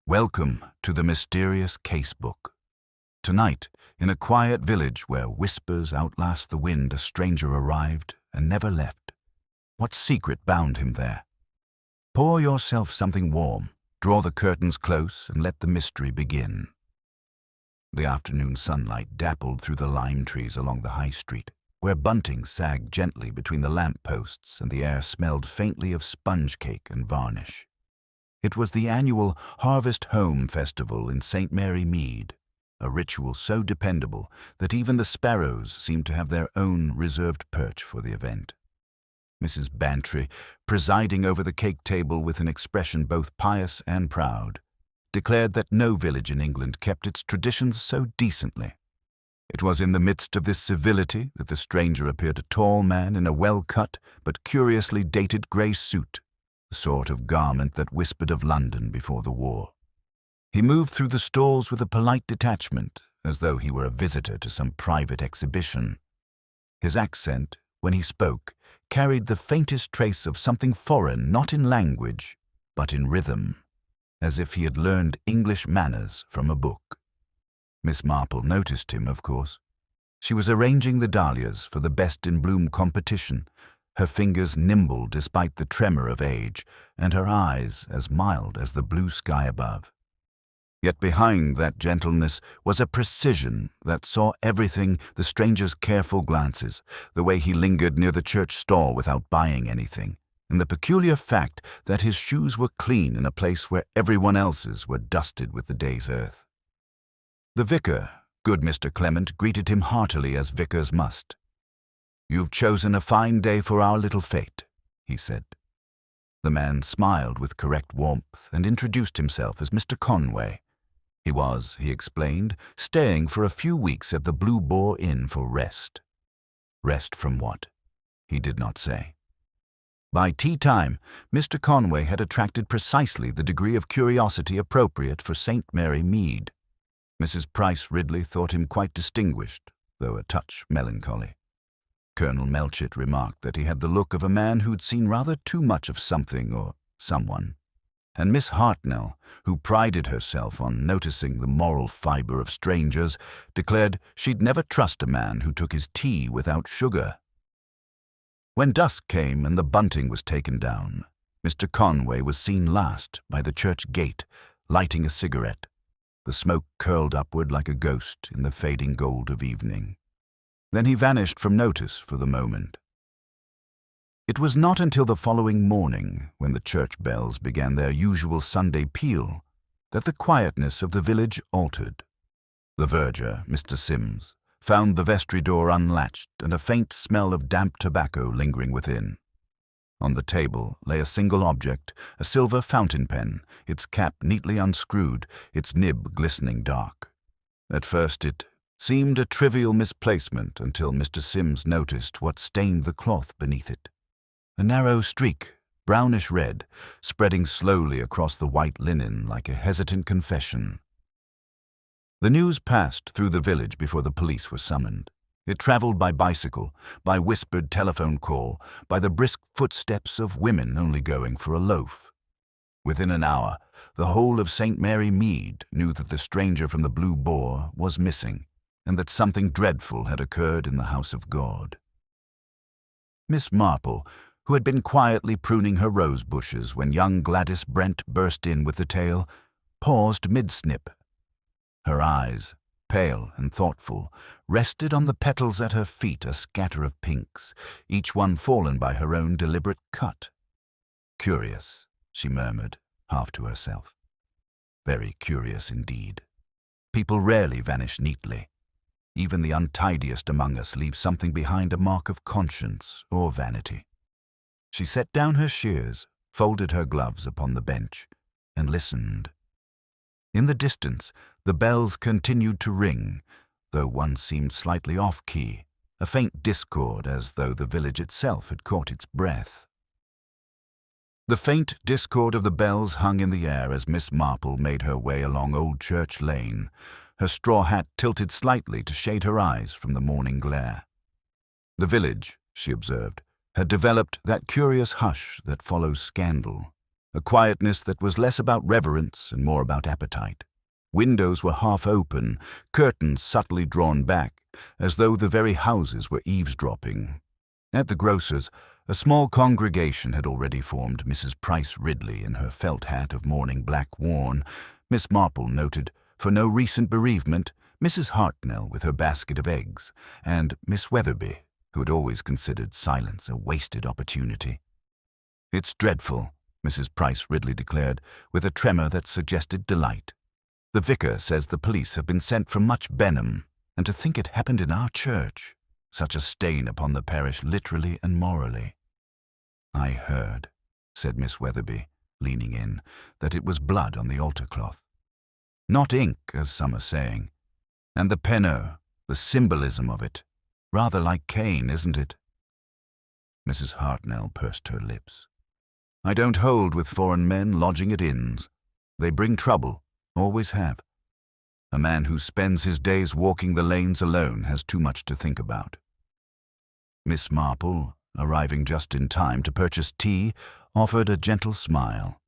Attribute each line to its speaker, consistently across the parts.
Speaker 1: Welcome to the mysterious casebook. Tonight, in a quiet village where whispers outlast the wind, a stranger arrived and never left. What secret bound him there? Pour yourself something warm, draw the curtains close, and let the mystery begin. The afternoon sunlight dappled through the lime trees along the high street, where bunting sagged gently between the lamp posts and the air smelled faintly of sponge cake and varnish. It was the annual Harvest Home Festival in St. Mary Mead, a ritual so dependable that even the sparrows seemed to have their own reserved perch for the event. Mrs. Bantry, presiding over the cake table with an expression both pious and proud, declared that no village in England kept its traditions so decently. It was in the midst of this civility that the stranger appeared, a tall man in a well-cut but curiously dated grey suit, the sort of garment that whispered of London before the war. He moved through the stalls with a polite detachment, as though he were a visitor to some private exhibition. His accent, when he spoke, carried the faintest trace of something foreign, not in language, but in rhythm, as if he had learned English manners from a book. Miss Marple noticed him, of course. She was arranging the dahlias for the Best in Bloom competition, her fingers nimble despite the tremor of age, and her eyes as mild as the blue sky above. Yet behind that gentleness was a precision that saw everything, the stranger's careful glances, the way he lingered near the church stall without buying anything, and the peculiar fact that his shoes were clean in a place where everyone else's were dusted with the day's earth. The vicar, good Mr. Clement, greeted him heartily as vicars must. "You've chosen a fine day for our little fete," he said. The man smiled with correct warmth and introduced himself as Mr. Conway. He was, he explained, staying for a few weeks at the Blue Boar Inn for rest. Rest from what? He did not say. By tea time, Mr. Conway had attracted precisely the degree of curiosity appropriate for St. Mary Mead. Mrs. Price Ridley thought him quite distinguished, though a touch melancholy. Colonel Melchett remarked that he had the look of a man who'd seen rather too much of something or someone, and Miss Hartnell, who prided herself on noticing the moral fibre of strangers, declared she'd never trust a man who took his tea without sugar. When dusk came and the bunting was taken down, Mr. Conway was seen last by the church gate, lighting a cigarette. The smoke curled upward like a ghost in the fading gold of evening. Then he vanished from notice for the moment. It was not until the following morning, when the church bells began their usual Sunday peal, that the quietness of the village altered. The verger, Mr. Sims, found the vestry door unlatched and a faint smell of damp tobacco lingering within. On the table lay a single object, a silver fountain pen, its cap neatly unscrewed, its nib glistening dark. At first it seemed a trivial misplacement until Mr. Sims noticed what stained the cloth beneath it. A narrow streak, brownish red, spreading slowly across the white linen like a hesitant confession. The news passed through the village before the police were summoned. It traveled by bicycle, by whispered telephone call, by the brisk footsteps of women only going for a loaf. Within an hour, the whole of St. Mary Mead knew that the stranger from the Blue Boar was missing, and that something dreadful had occurred in the house of God. Miss Marple, who had been quietly pruning her rose bushes when young Gladys Brent burst in with the tale, paused mid-snip. Her eyes, pale and thoughtful, rested on the petals at her feet, a scatter of pinks, each one fallen by her own deliberate cut. "Curious," she murmured, half to herself. "Very curious indeed. People rarely vanish neatly. Even the untidiest among us leave something behind, a mark of conscience or vanity." She set down her shears, folded her gloves upon the bench, and listened. In the distance, the bells continued to ring, though one seemed slightly off-key, a faint discord as though the village itself had caught its breath. The faint discord of the bells hung in the air as Miss Marple made her way along Old Church Lane, her straw hat tilted slightly to shade her eyes from the morning glare. The village, she observed, had developed that curious hush that follows scandal, a quietness that was less about reverence and more about appetite. Windows were half open, curtains subtly drawn back, as though the very houses were eavesdropping. At the grocer's, a small congregation had already formed. Mrs. Price Ridley in her felt hat of mourning black worn, Miss Marple noted, for no recent bereavement, Mrs. Hartnell with her basket of eggs, and Miss Weatherby, who had always considered silence a wasted opportunity. "It's dreadful," Mrs. Price Ridley declared, with a tremor that suggested delight. "The vicar says the police have been sent from Much Benham, and to think it happened in our church. Such a stain upon the parish literally and morally." "I heard," said Miss Weatherby, leaning in, "that it was blood on the altar cloth. Not ink, as some are saying. And the penno, the symbolism of it. Rather like Cain, isn't it?" Mrs. Hartnell pursed her lips. "I don't hold with foreign men lodging at inns. They bring trouble, always have. A man who spends his days walking the lanes alone has too much to think about." Miss Marple, arriving just in time to purchase tea, offered a gentle smile.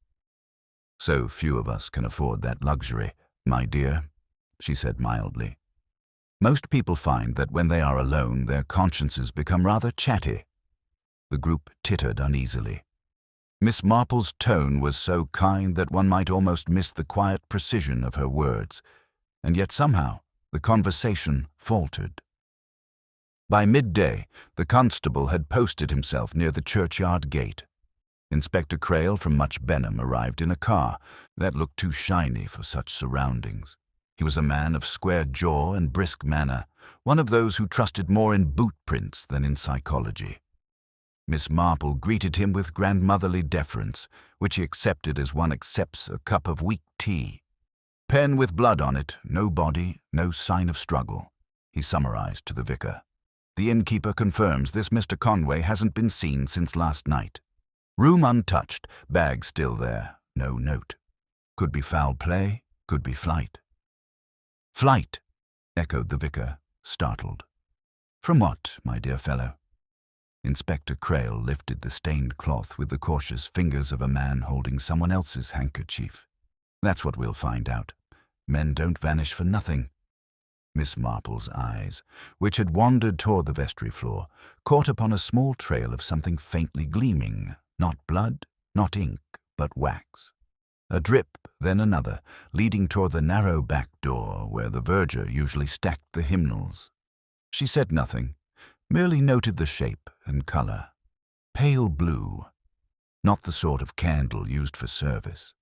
Speaker 1: "So few of us can afford that luxury, my dear," she said mildly. "Most people find that when they are alone, their consciences become rather chatty." The group tittered uneasily. Miss Marple's tone was so kind that one might almost miss the quiet precision of her words, and yet somehow the conversation faltered. By midday, the constable had posted himself near the churchyard gate. Inspector Crail from Much Benham arrived in a car that looked too shiny for such surroundings. He was a man of square jaw and brisk manner, one of those who trusted more in boot prints than in psychology. Miss Marple greeted him with grandmotherly deference, which he accepted as one accepts a cup of weak tea. "Pen with blood on it, no body, no sign of struggle," he summarized to the vicar. "The innkeeper confirms this Mr. Conway hasn't been seen since last night. Room untouched, bag still there, no note. Could be foul play, could be flight." "Flight," echoed the vicar, startled. "From what, my dear fellow?" Inspector Crail lifted the stained cloth with the cautious fingers of a man holding someone else's handkerchief. "That's what we'll find out. Men don't vanish for nothing." Miss Marple's eyes, which had wandered toward the vestry floor, caught upon a small trail of something faintly gleaming, not blood, not ink, but wax. A drip, then another, leading toward the narrow back door where the verger usually stacked the hymnals. She said nothing, merely noted the shape and color. Pale blue, not the sort of candle used for service.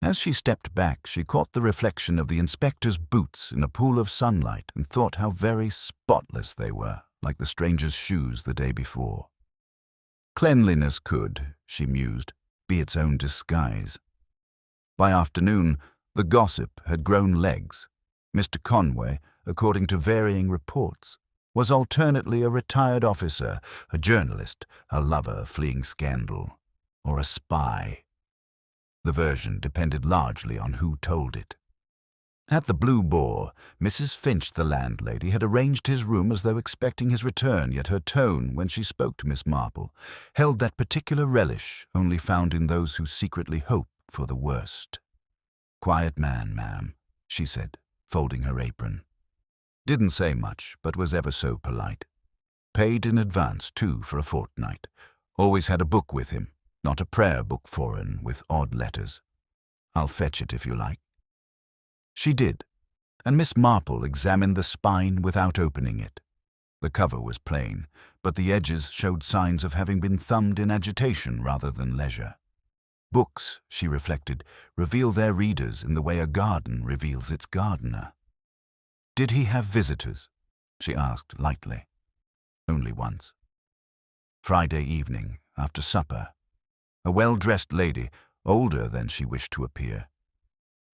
Speaker 1: As she stepped back, she caught the reflection of the inspector's boots in a pool of sunlight and thought how very spotless they were, like the stranger's shoes the day before. Cleanliness could, she mused, be its own disguise. By afternoon, the gossip had grown legs. Mr. Conway, according to varying reports, was alternately a retired officer, a journalist, a lover fleeing scandal, or a spy. The version depended largely on who told it. At the Blue Boar, Mrs. Finch, the landlady, had arranged his room as though expecting his return, yet her tone, when she spoke to Miss Marple, held that particular relish only found in those who secretly hope for the worst. "Quiet man, ma'am," she said, folding her apron. Didn't say much, but was ever so polite. Paid in advance, too, for a fortnight. Always had a book with him, not a prayer book foreign, with odd letters. "I'll fetch it if you like." She did, and Miss Marple examined the spine without opening it. The cover was plain, but the edges showed signs of having been thumbed in agitation rather than leisure. Books, she reflected, reveal their readers in the way a garden reveals its gardener. "Did he have visitors?" she asked lightly. "Only once. Friday evening, after supper. A well-dressed lady, older than she wished to appear.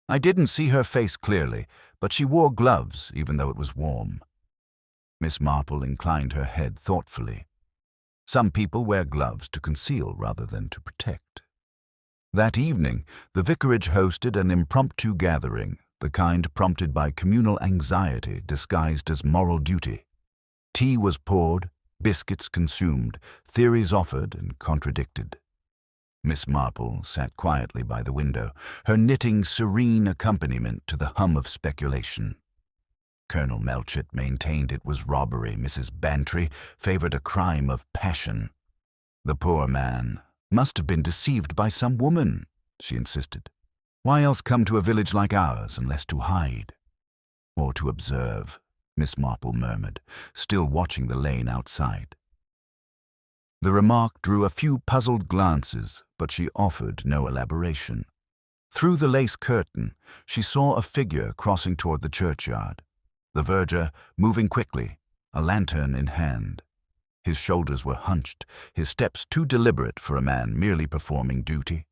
Speaker 1: I didn't see her face clearly, but she wore gloves, even though it was warm." Miss Marple inclined her head thoughtfully. Some people wear gloves to conceal rather than to protect. That evening, the vicarage hosted an impromptu gathering, the kind prompted by communal anxiety disguised as moral duty. Tea was poured, biscuits consumed, theories offered and contradicted. Miss Marple sat quietly by the window, her knitting serene accompaniment to the hum of speculation. Colonel Melchett maintained it was robbery. Mrs. Bantry favored a crime of passion. The poor man must have been deceived by some woman, she insisted. Why else come to a village like ours unless to hide? Or to observe, Miss Marple murmured, still watching the lane outside. The remark drew a few puzzled glances, but she offered no elaboration. Through the lace curtain, she saw a figure crossing toward the churchyard, the verger moving quickly, a lantern in hand. His shoulders were hunched, his steps too deliberate for a man merely performing duty.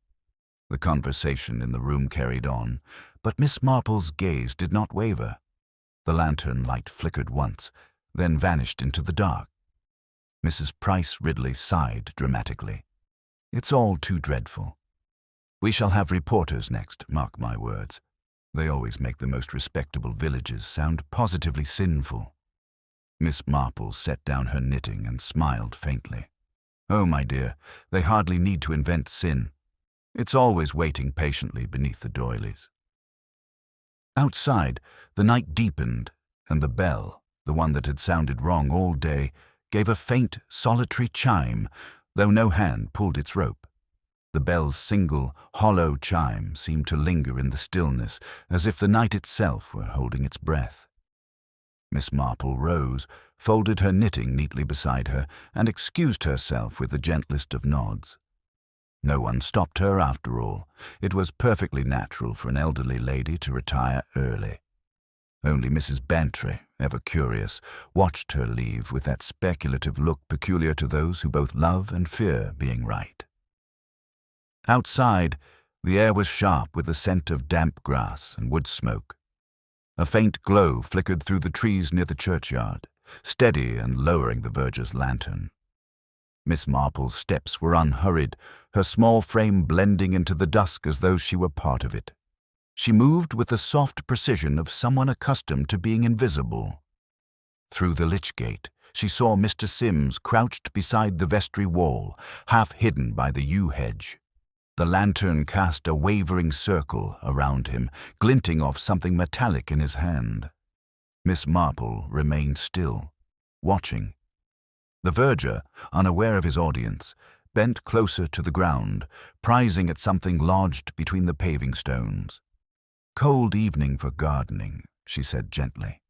Speaker 1: The conversation in the room carried on, but Miss Marple's gaze did not waver. The lantern light flickered once, then vanished into the dark. Mrs. Price Ridley sighed dramatically. It's all too dreadful. We shall have reporters next, mark my words. They always make the most respectable villages sound positively sinful. Miss Marple set down her knitting and smiled faintly. Oh, my dear, they hardly need to invent sin. It's always waiting patiently beneath the doilies. Outside, the night deepened, and the bell, the one that had sounded wrong all day, gave a faint, solitary chime, though no hand pulled its rope. The bell's single, hollow chime seemed to linger in the stillness, as if the night itself were holding its breath. Miss Marple rose, folded her knitting neatly beside her, and excused herself with the gentlest of nods. No one stopped her after all. It was perfectly natural for an elderly lady to retire early. Only Mrs. Bantry, ever curious, watched her leave with that speculative look peculiar to those who both love and fear being right. Outside, the air was sharp with the scent of damp grass and wood smoke. A faint glow flickered through the trees near the churchyard, steady and lowering the verger's lantern. Miss Marple's steps were unhurried, her small frame blending into the dusk as though she were part of it. She moved with the soft precision of someone accustomed to being invisible. Through the lich gate, she saw Mr. Sims crouched beside the vestry wall, half hidden by the yew hedge. The lantern cast a wavering circle around him, glinting off something metallic in his hand. Miss Marple remained still, watching. The verger, unaware of his audience, bent closer to the ground, prizing at something lodged between the paving stones. "Cold evening for gardening," she said gently.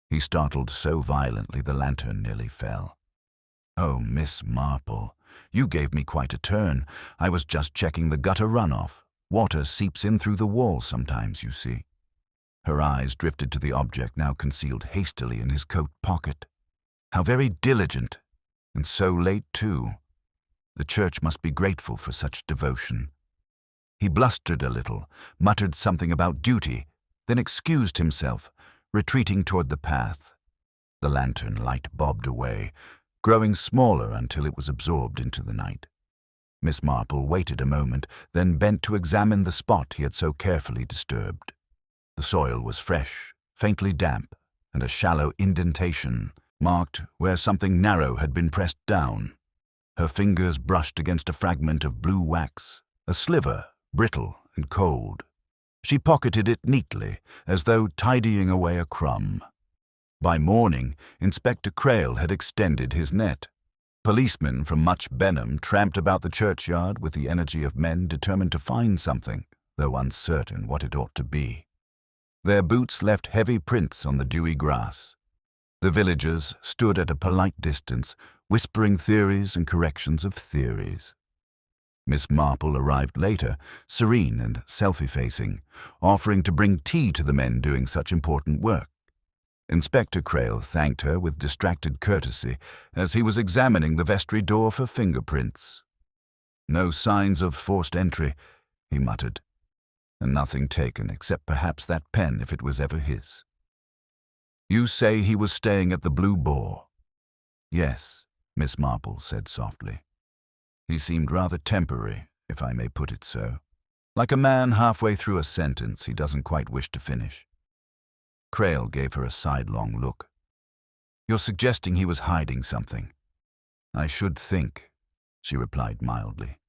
Speaker 1: He startled so violently the lantern nearly fell. "Oh, Miss Marple, you gave me quite a turn. I was just checking the gutter runoff. Water seeps in through the wall sometimes, you see." Her eyes drifted to the object now concealed hastily in his coat pocket. How very diligent, and so late too. The church must be grateful for such devotion. He blustered a little, muttered something about duty, then excused himself, retreating toward the path. The lantern light bobbed away, growing smaller until it was absorbed into the night. Miss Marple waited a moment, then bent to examine the spot he had so carefully disturbed. The soil was fresh, faintly damp, and a shallow indentation marked where something narrow had been pressed down. Her fingers brushed against a fragment of blue wax, a sliver, brittle and cold. She pocketed it neatly, as though tidying away a crumb. By morning, Inspector Crail had extended his net. Policemen from Much Benham tramped about the churchyard with the energy of men determined to find something, though uncertain what it ought to be. Their boots left heavy prints on the dewy grass. The villagers stood at a polite distance, whispering theories and corrections of theories. Miss Marple arrived later, serene and self-effacing, offering to bring tea to the men doing such important work. Inspector Crail thanked her with distracted courtesy as he was examining the vestry door for fingerprints. "No signs of forced entry," he muttered, "and nothing taken except perhaps that pen if it was ever his." "You say he was staying at the Blue Boar?" "Yes," Miss Marple said softly. "He seemed rather temporary, if I may put it so. Like a man halfway through a sentence he doesn't quite wish to finish." Crail gave her a sidelong look. "You're suggesting he was hiding something?" "I should think," she replied mildly.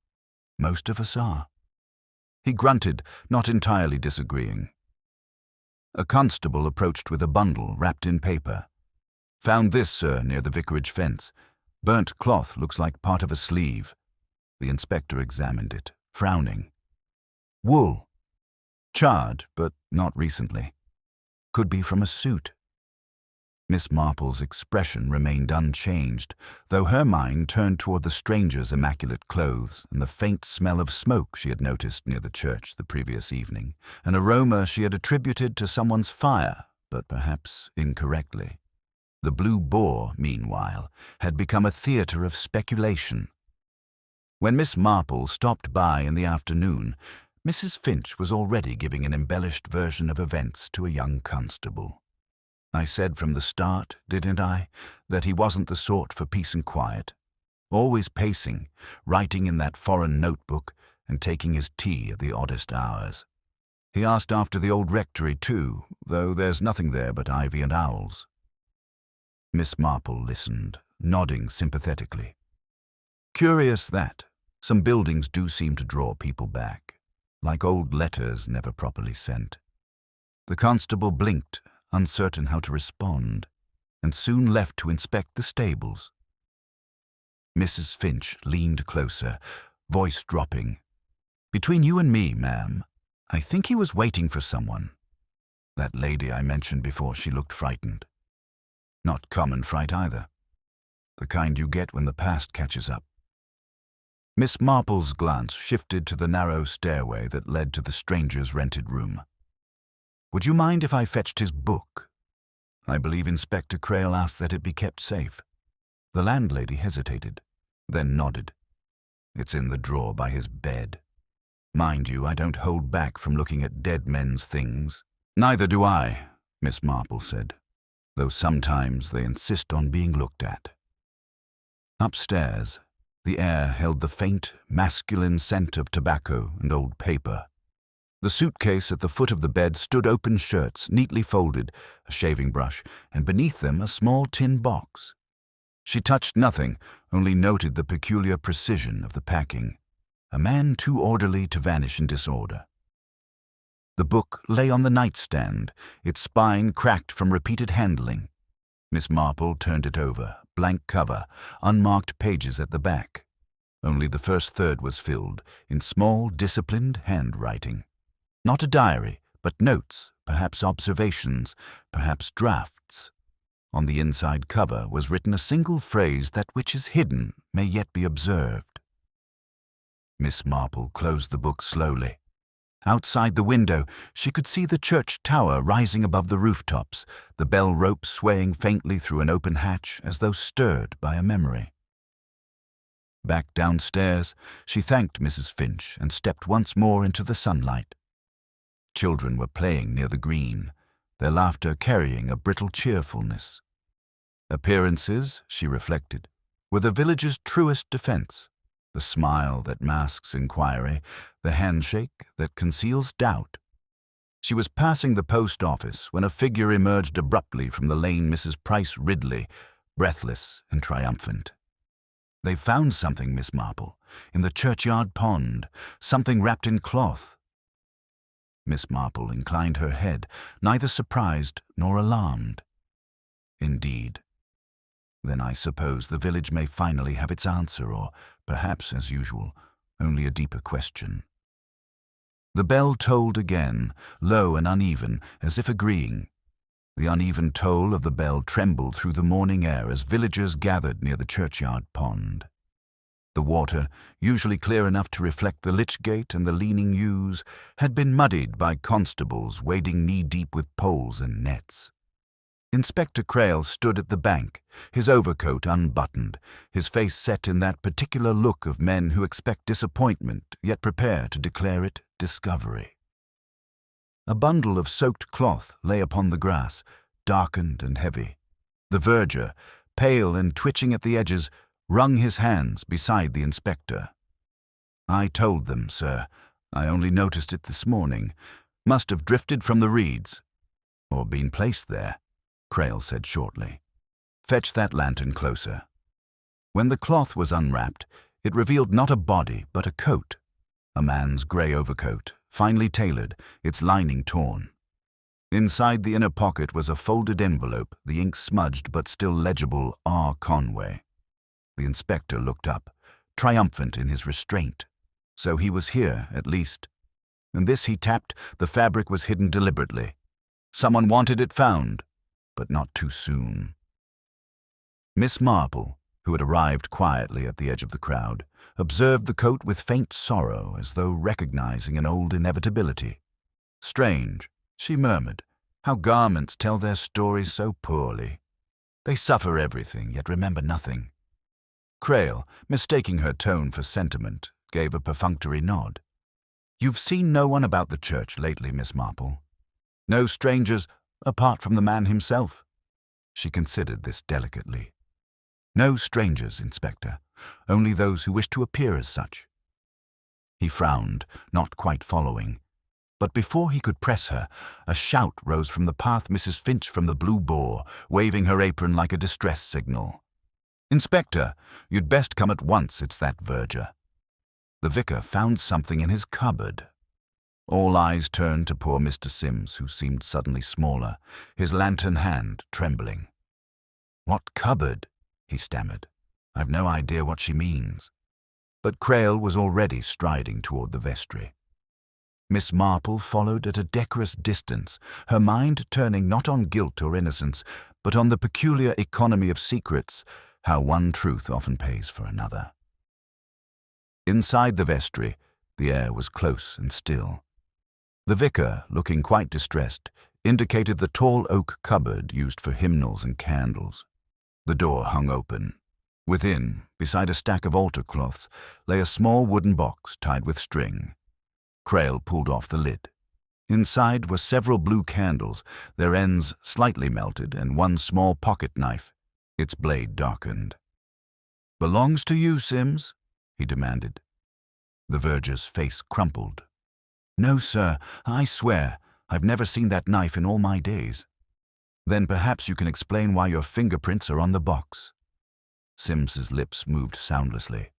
Speaker 1: Most of us are. He grunted, not entirely disagreeing. A constable approached with a bundle wrapped in paper. "Found this, sir, near the vicarage fence. Burnt cloth, looks like part of a sleeve." The inspector examined it, frowning. "Wool. Charred, but not recently. Could be from a suit." Miss Marple's expression remained unchanged, though her mind turned toward the stranger's immaculate clothes and the faint smell of smoke she had noticed near the church the previous evening, an aroma she had attributed to someone's fire, but perhaps incorrectly. The Blue Boar, meanwhile, had become a theatre of speculation. When Miss Marple stopped by in the afternoon, Mrs. Finch was already giving an embellished version of events to a young constable. "I said from the start, didn't I, that he wasn't the sort for peace and quiet. Always pacing, writing in that foreign notebook, and taking his tea at the oddest hours. He asked after the old rectory too, though there's nothing there but ivy and owls." Miss Marple listened, nodding sympathetically. Curious that some buildings do seem to draw people back, like old letters never properly sent. The constable blinked, uncertain how to respond, and soon left to inspect the stables. Mrs. Finch leaned closer, voice dropping. "Between you and me, ma'am, I think he was waiting for someone. That lady I mentioned before, she looked frightened. Not common fright either. The kind you get when the past catches up." Miss Marple's glance shifted to the narrow stairway that led to the stranger's rented room. "Would you mind if I fetched his book? I believe Inspector Crail asked that it be kept safe." The landlady hesitated, then nodded. "It's in the drawer by his bed. Mind you, I don't hold back from looking at dead men's things." "Neither do I," Miss Marple said, "though sometimes they insist on being looked at." Upstairs, the air held the faint, masculine scent of tobacco and old paper. The suitcase at the foot of the bed stood open shirts, neatly folded, a shaving brush, and beneath them a small tin box. She touched nothing, only noted the peculiar precision of the packing. A man too orderly to vanish in disorder. The book lay on the nightstand, its spine cracked from repeated handling. Miss Marple turned it over, blank cover, unmarked pages at the back. Only the first third was filled, in small, disciplined handwriting. Not a diary, but notes, perhaps observations, perhaps drafts. On the inside cover was written a single phrase: "That which is hidden may yet be observed." Miss Marple closed the book slowly. Outside the window, she could see the church tower rising above the rooftops, the bell rope swaying faintly through an open hatch as though stirred by a memory. Back downstairs, she thanked Mrs. Finch and stepped once more into the sunlight. Children were playing near the green, their laughter carrying a brittle cheerfulness. Appearances, she reflected, were the village's truest defense. The smile that masks inquiry, the handshake that conceals doubt. She was passing the post office when a figure emerged abruptly from the lane Mrs. Price Ridley, breathless and triumphant. "They've found something, Miss Marple, in the churchyard pond, something wrapped in cloth." Miss Marple inclined her head, neither surprised nor alarmed. "Indeed. Then I suppose the village may finally have its answer, or perhaps, as usual, only a deeper question." The bell tolled again, low and uneven, as if agreeing. The uneven toll of the bell trembled through the morning air as villagers gathered near the churchyard pond. The water, usually clear enough to reflect the lich gate and the leaning yews, had been muddied by constables wading knee-deep with poles and nets. Inspector Crail stood at the bank, his overcoat unbuttoned, his face set in that particular look of men who expect disappointment, yet prepare to declare it discovery. A bundle of soaked cloth lay upon the grass, darkened and heavy. The verger, pale and twitching at the edges, wrung his hands beside the inspector. "I told them, sir. I only noticed it this morning. Must have drifted from the reeds. Or been placed there," Crail said shortly. "Fetch that lantern closer." When the cloth was unwrapped, it revealed not a body but a coat, A man's grey overcoat, finely tailored, its lining torn. Inside the inner pocket was a folded envelope, the ink smudged but still legible R. Conway. The inspector looked up, triumphant in his restraint. So he was here, at least. And this he tapped, the fabric was hidden deliberately. Someone wanted it found, but not too soon. Miss Marple, who had arrived quietly at the edge of the crowd, observed the coat with faint sorrow, as though recognizing an old inevitability. Strange, she murmured, how garments tell their stories so poorly. They suffer everything, yet remember nothing. Crail, mistaking her tone for sentiment, gave a perfunctory nod. You've seen no one about the church lately, Miss Marple. No strangers, apart from the man himself. She considered this delicately. No strangers, Inspector, only those who wish to appear as such. He frowned, not quite following. But before he could press her, a shout rose from the path. Mrs. Finch from the Blue Boar, waving her apron like a distress signal. Inspector, you'd best come at once, it's that verger. The vicar found something in his cupboard. All eyes turned to poor Mr. Sims, who seemed suddenly smaller, his lantern hand trembling. What cupboard? He stammered. I've no idea what she means. But Crail was already striding toward the vestry. Miss Marple followed at a decorous distance, her mind turning not on guilt or innocence, but on the peculiar economy of secrets, how one truth often pays for another. Inside the vestry, the air was close and still. The vicar, looking quite distressed, indicated the tall oak cupboard used for hymnals and candles. The door hung open. Within, beside a stack of altar cloths, lay a small wooden box tied with string. Crail pulled off the lid. Inside were several blue candles, their ends slightly melted, and one small pocket knife, its blade darkened. "Belongs to you, Sims?" he demanded. The verger's face crumpled. "No, sir, I swear, I've never seen that knife in all my days." "Then perhaps you can explain why your fingerprints are on the box." Sims's lips moved soundlessly.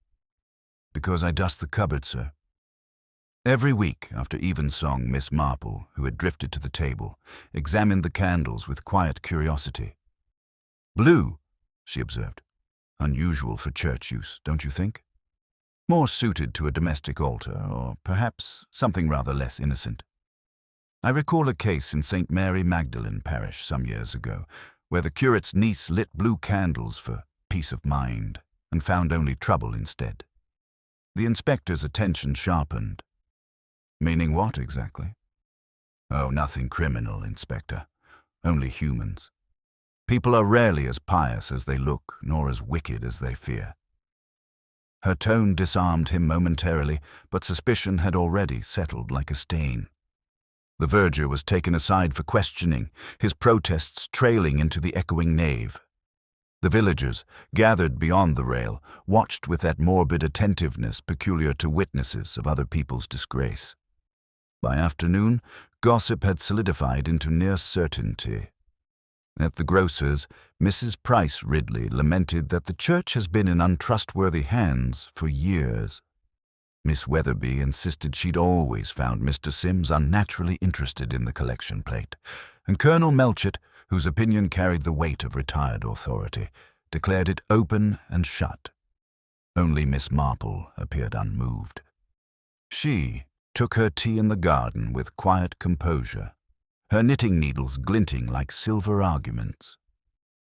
Speaker 1: "Because I dust the cupboard, sir." Every week, after evensong, Miss Marple, who had drifted to the table, examined the candles with quiet curiosity. "Blue," she observed. "Unusual for church use, don't you think? More suited to a domestic altar, or perhaps something rather less innocent. I recall a case in St. Mary Magdalene parish some years ago, where the curate's niece lit blue candles for peace of mind, and found only trouble instead." The inspector's attention sharpened. "Meaning what, exactly?" "Oh, nothing criminal, Inspector. Only humans. People are rarely as pious as they look, nor as wicked as they fear." Her tone disarmed him momentarily, but suspicion had already settled like a stain. The verger was taken aside for questioning, his protests trailing into the echoing nave. The villagers, gathered beyond the rail, watched with that morbid attentiveness peculiar to witnesses of other people's disgrace. By afternoon, gossip had solidified into near certainty. At the grocer's, Mrs. Price Ridley lamented that the church has been in untrustworthy hands for years. Miss Weatherby insisted she'd always found Mr. Sims unnaturally interested in the collection plate, and Colonel Melchett, whose opinion carried the weight of retired authority, declared it open and shut. Only Miss Marple appeared unmoved. She took her tea in the garden with quiet composure, her knitting needles glinting like silver arguments.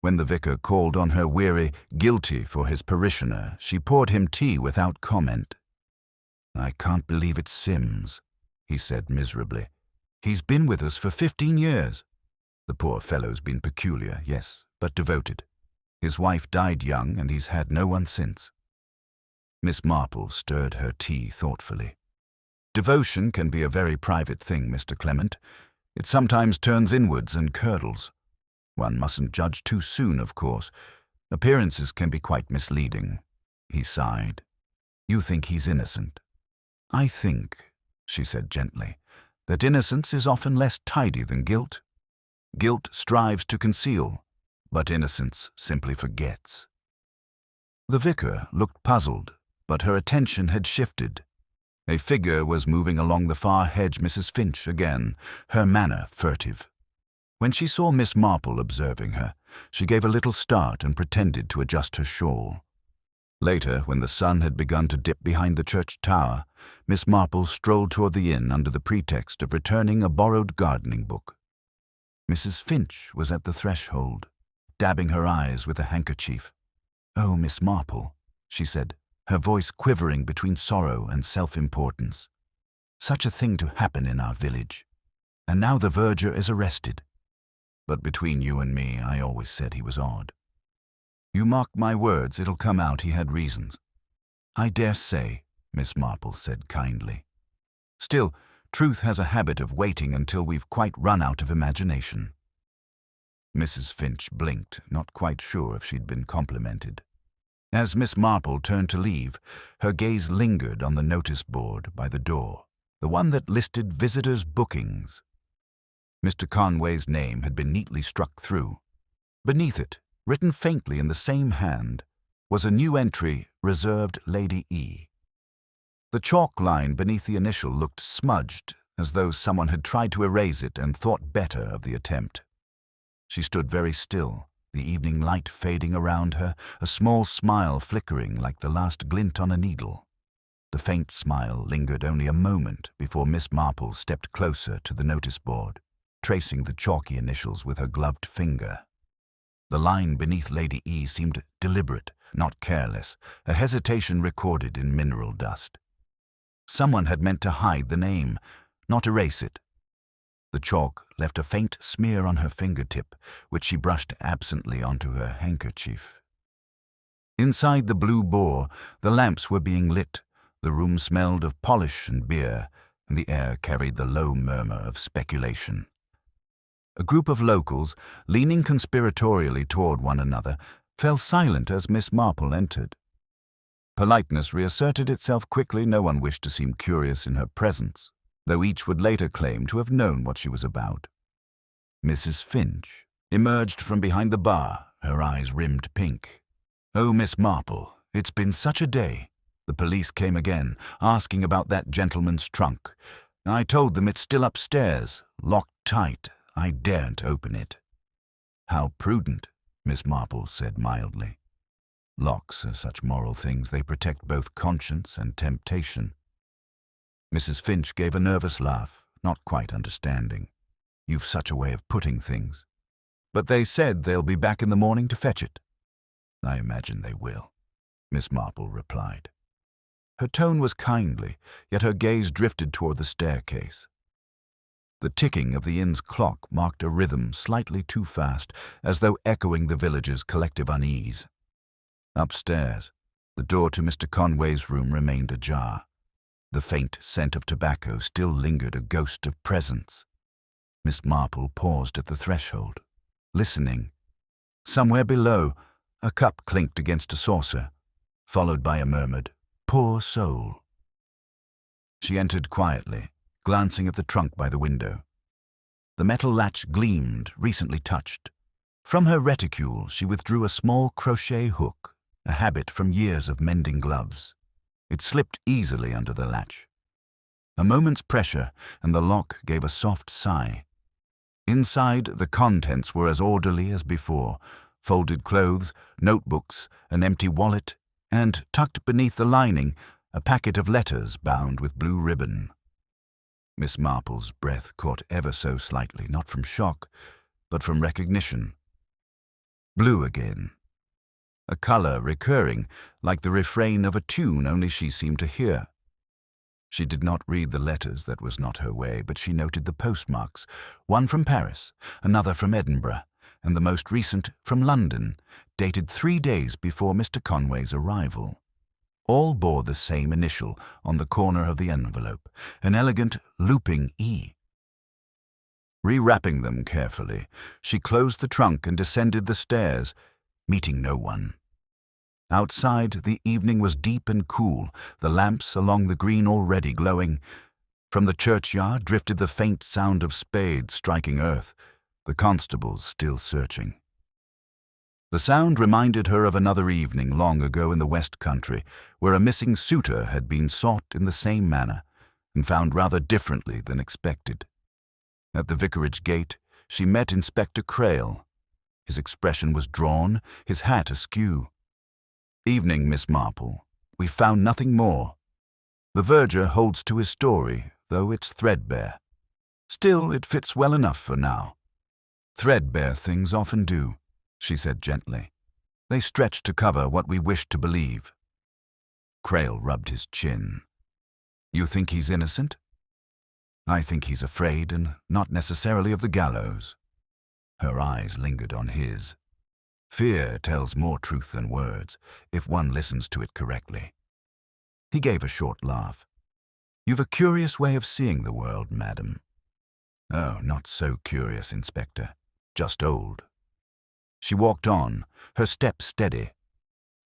Speaker 1: When the vicar called on her weary, guilty for his parishioner, she poured him tea without comment. "I can't believe it's Sims," he said miserably. "He's been with us for 15 years. The poor fellow's been peculiar, yes, but devoted. His wife died young, and he's had no one since." Miss Marple stirred her tea thoughtfully. "Devotion can be a very private thing, Mr. Clement. It sometimes turns inwards and curdles. One mustn't judge too soon, of course. Appearances can be quite misleading." He sighed. "You think he's innocent?" "I think," she said gently, "that innocence is often less tidy than guilt. Guilt strives to conceal, but innocence simply forgets." The vicar looked puzzled, but her attention had shifted. A figure was moving along the far hedge. Mrs. Finch again, her manner furtive. When she saw Miss Marple observing her, she gave a little start and pretended to adjust her shawl. Later, when the sun had begun to dip behind the church tower, Miss Marple strolled toward the inn under the pretext of returning a borrowed gardening book. Mrs. Finch was at the threshold, dabbing her eyes with a handkerchief. "Oh, Miss Marple," she said, her voice quivering between sorrow and self-importance. "Such a thing to happen in our village. And now the verger is arrested. But between you and me, I always said he was odd. You mark my words, it'll come out he had reasons." "I dare say," Miss Marple said kindly. "Still, truth has a habit of waiting until we've quite run out of imagination." Mrs. Finch blinked, not quite sure if she'd been complimented. As Miss Marple turned to leave, her gaze lingered on the notice board by the door, the one that listed visitors' bookings. Mr. Conway's name had been neatly struck through. Beneath it, written faintly in the same hand, was a new entry, reserved Lady E. The chalk line beneath the initial looked smudged, as though someone had tried to erase it and thought better of the attempt. She stood very still, the evening light fading around her, a small smile flickering like the last glint on a needle. The faint smile lingered only a moment before Miss Marple stepped closer to the notice board, tracing the chalky initials with her gloved finger. The line beneath Lady E seemed deliberate, not careless, a hesitation recorded in mineral dust. Someone had meant to hide the name, not erase it. The chalk left a faint smear on her fingertip, which she brushed absently onto her handkerchief. Inside the Blue Boar, the lamps were being lit, the room smelled of polish and beer, and the air carried the low murmur of speculation. A group of locals, leaning conspiratorially toward one another, fell silent as Miss Marple entered. Politeness reasserted itself quickly. No one wished to seem curious in her presence, though each would later claim to have known what she was about. Mrs. Finch emerged from behind the bar, her eyes rimmed pink. "Oh, Miss Marple, it's been such a day. The police came again, asking about that gentleman's trunk. I told them it's still upstairs, locked tight. I daren't open it." "How prudent," Miss Marple said mildly. "Locks are such moral things, they protect both conscience and temptation." Mrs. Finch gave a nervous laugh, not quite understanding. "You've such a way of putting things. But they said they'll be back in the morning to fetch it." "I imagine they will," Miss Marple replied. Her tone was kindly, yet her gaze drifted toward the staircase. The ticking of the inn's clock marked a rhythm slightly too fast, as though echoing the villagers' collective unease. Upstairs, the door to Mr. Conway's room remained ajar. The faint scent of tobacco still lingered, a ghost of presence. Miss Marple paused at the threshold, listening. Somewhere below, a cup clinked against a saucer, followed by a murmured, "Poor soul." She entered quietly, glancing at the trunk by the window. The metal latch gleamed, recently touched. From her reticule, she withdrew a small crochet hook, a habit from years of mending gloves. It slipped easily under the latch. A moment's pressure, and the lock gave a soft sigh. Inside, the contents were as orderly as before: folded clothes, notebooks, an empty wallet, and, tucked beneath the lining, a packet of letters bound with blue ribbon. Miss Marple's breath caught ever so slightly, not from shock, but from recognition. Blue again. A color recurring, like the refrain of a tune only she seemed to hear. She did not read the letters, that was not her way, but she noted the postmarks, one from Paris, another from Edinburgh, and the most recent from London, dated 3 days before Mr. Conway's arrival. All bore the same initial on the corner of the envelope, an elegant looping E. Rewrapping them carefully, she closed the trunk and descended the stairs, meeting no one. Outside, the evening was deep and cool, the lamps along the green already glowing. From the churchyard drifted the faint sound of spades striking earth, the constables still searching. The sound reminded her of another evening long ago in the West Country, where a missing suitor had been sought in the same manner, and found rather differently than expected. At the vicarage gate, she met Inspector Crail. His expression was drawn, his hat askew. "Evening, Miss Marple. We found nothing more. The verger holds to his story, though it's threadbare. Still, it fits well enough for now." "Threadbare things often do," she said gently. "They stretch to cover what we wish to believe." Crail rubbed his chin. "You think he's innocent?" "I think he's afraid, and not necessarily of the gallows." Her eyes lingered on his. Fear tells more truth than words, if one listens to it correctly. He gave a short laugh. "You've a curious way of seeing the world, madam." "Oh, not so curious, Inspector. Just old." She walked on, her step steady.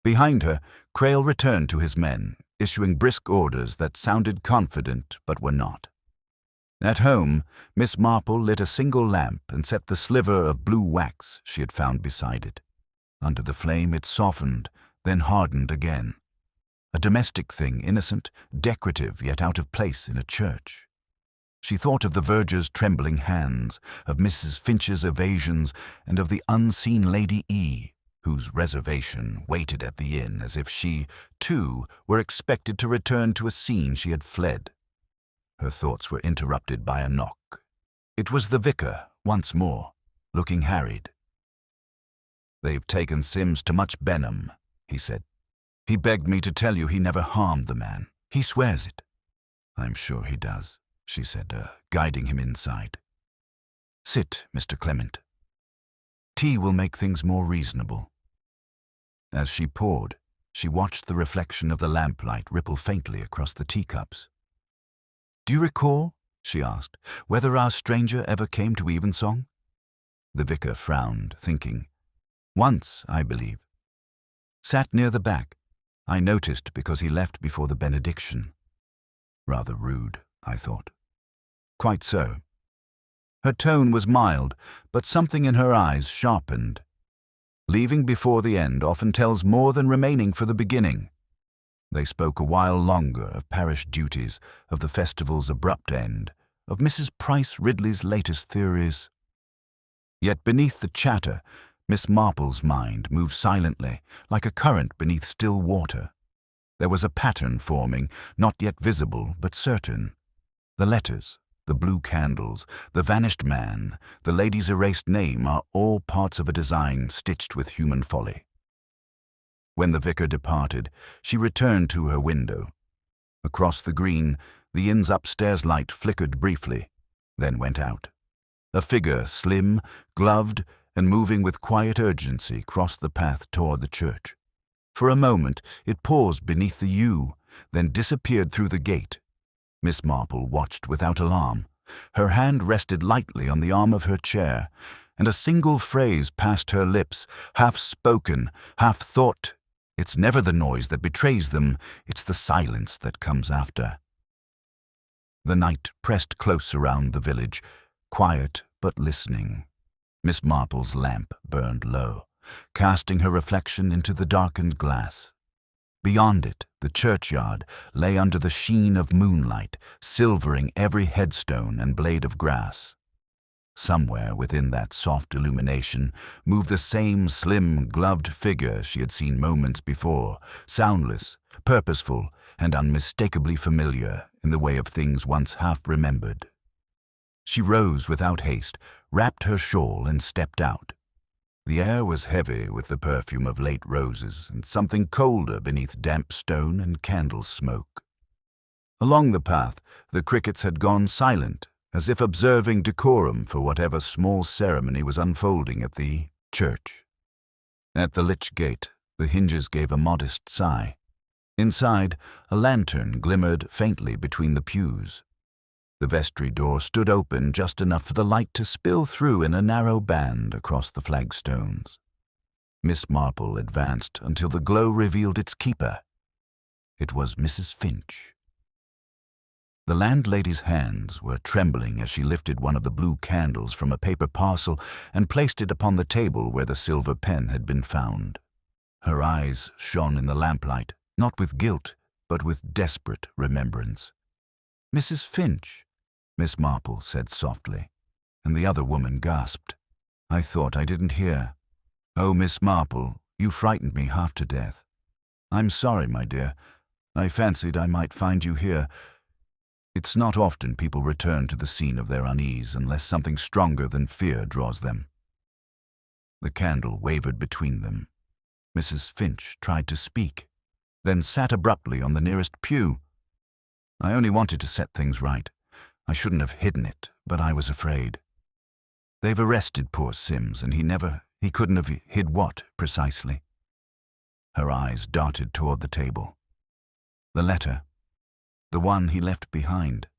Speaker 1: Behind her, Crail returned to his men, issuing brisk orders that sounded confident but were not. At home, Miss Marple lit a single lamp and set the sliver of blue wax she had found beside it. Under the flame it softened, then hardened again. A domestic thing, innocent, decorative, yet out of place in a church. She thought of the verger's trembling hands, of Mrs. Finch's evasions, and of the unseen Lady E, whose reservation waited at the inn as if she, too, were expected to return to a scene she had fled. Her thoughts were interrupted by a knock. It was the vicar, once more, looking harried. "They've taken Sims to Much Benham," he said. "He begged me to tell you he never harmed the man. He swears it." "I'm sure he does," she said, guiding him inside. "Sit, Mr. Clement. Tea will make things more reasonable." As she poured, she watched the reflection of the lamplight ripple faintly across the teacups. "Do you recall," she asked, "whether our stranger ever came to Evensong?" The vicar frowned, thinking. "Once, I believe. Sat near the back. I noticed because he left before the benediction. Rather rude, I thought." "Quite so." Her tone was mild, but something in her eyes sharpened. Leaving before the end often tells more than remaining for the beginning. They spoke a while longer of parish duties, of the festival's abrupt end, of Mrs. Price Ridley's latest theories. Yet beneath the chatter, Miss Marple's mind moved silently, like a current beneath still water. There was a pattern forming, not yet visible, but certain. The letters, the blue candles, the vanished man, the lady's erased name are all parts of a design stitched with human folly. When the vicar departed, she returned to her window. Across the green, the inn's upstairs light flickered briefly, then went out. A figure, slim, gloved, and moving with quiet urgency, crossed the path toward the church. For a moment, it paused beneath the yew, then disappeared through the gate. Miss Marple watched without alarm. Her hand rested lightly on the arm of her chair, and a single phrase passed her lips, half spoken, half thought. It's never the noise that betrays them, it's the silence that comes after. The night pressed close around the village, quiet but listening. Miss Marple's lamp burned low, casting her reflection into the darkened glass. Beyond it, the churchyard lay under the sheen of moonlight, silvering every headstone and blade of grass. Somewhere within that soft illumination moved the same slim, gloved figure she had seen moments before, soundless, purposeful, and unmistakably familiar in the way of things once half remembered. She rose without haste, wrapped her shawl, and stepped out. The air was heavy with the perfume of late roses and something colder beneath damp stone and candle smoke. Along the path, the crickets had gone silent, as if observing decorum for whatever small ceremony was unfolding at the church. At the lych gate, the hinges gave a modest sigh. Inside, a lantern glimmered faintly between the pews. The vestry door stood open just enough for the light to spill through in a narrow band across the flagstones. Miss Marple advanced until the glow revealed its keeper. It was Mrs. Finch. The landlady's hands were trembling as she lifted one of the blue candles from a paper parcel and placed it upon the table where the silver pen had been found. Her eyes shone in the lamplight, not with guilt, but with desperate remembrance. "Mrs. Finch," Miss Marple said softly, and the other woman gasped. "I thought I didn't hear. Oh, Miss Marple, you frightened me half to death. I'm sorry, my dear. I fancied I might find you here. It's not often people return to the scene of their unease unless something stronger than fear draws them." The candle wavered between them. Mrs. Finch tried to speak, then sat abruptly on the nearest pew. "I only wanted to set things right. I shouldn't have hidden it, but I was afraid. They've arrested poor Sims, and he couldn't have hid what, precisely?" Her eyes darted toward the table. "The letter. The one he left behind.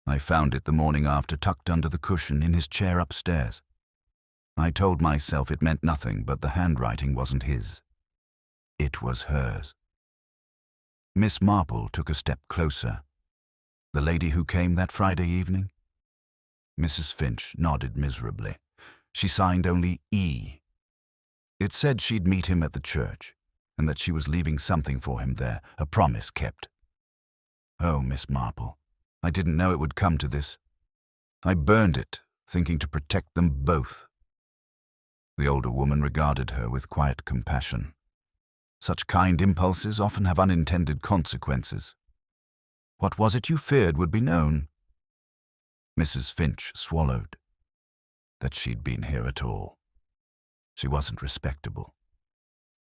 Speaker 1: I found it the morning after, tucked under the cushion in his chair upstairs. I told myself it meant nothing, but the handwriting wasn't his. It was hers." Miss Marple took a step closer. "The lady who came that Friday evening?" Mrs. Finch nodded miserably. She signed only E. It said she'd meet him at the church, and that she was leaving something for him there, a promise kept. "Oh, Miss Marple, I didn't know it would come to this. I burned it, thinking to protect them both." The older woman regarded her with quiet compassion. Such kind impulses often have unintended consequences. "What was it you feared would be known?" Mrs. Finch swallowed. That she'd been here at all. She wasn't respectable.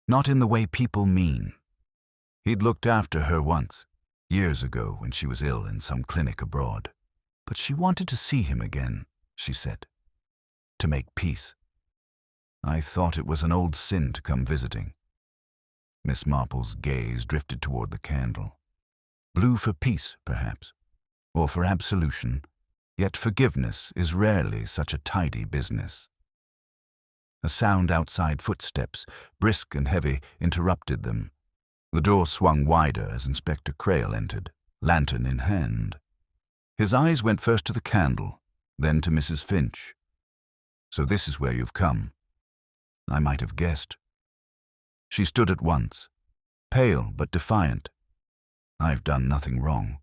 Speaker 1: Not in the way people mean. He'd looked after her once, years ago when she was ill in some clinic abroad. But she wanted to see him again, she said, to make peace. I thought it was an old sin to come visiting. Miss Marple's gaze drifted toward the candle. Blue for peace, perhaps, or for absolution, yet forgiveness is rarely such a tidy business. A sound outside footsteps, brisk and heavy, interrupted them. The door swung wider as Inspector Crail entered, lantern in hand. His eyes went first to the candle, then to Mrs. Finch. "So this is where you've come. I might have guessed." She stood at once, pale but defiant. "I've done nothing wrong."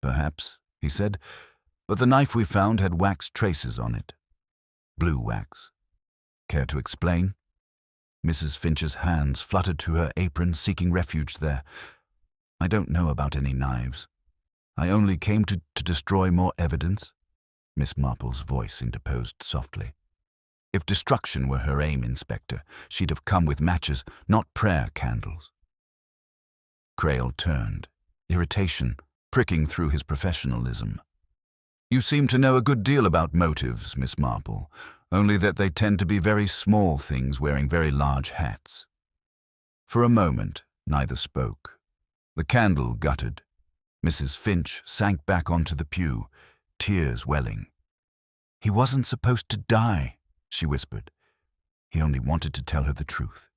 Speaker 1: "Perhaps," he said, "but the knife we found had wax traces on it. Blue wax. Care to explain?" Mrs. Finch's hands fluttered to her apron, seeking refuge there. "I don't know about any knives. I only came to destroy more evidence," Miss Marple's voice interposed softly. "If destruction were her aim, Inspector, she'd have come with matches, not prayer candles." Crail turned, irritation pricking through his professionalism. "You seem to know a good deal about motives, Miss Marple, only that they tend to be very small things wearing very large hats." For a moment, neither spoke. The candle guttered. Mrs. Finch sank back onto the pew, tears welling. "He wasn't supposed to die," she whispered. "He only wanted to tell her the truth."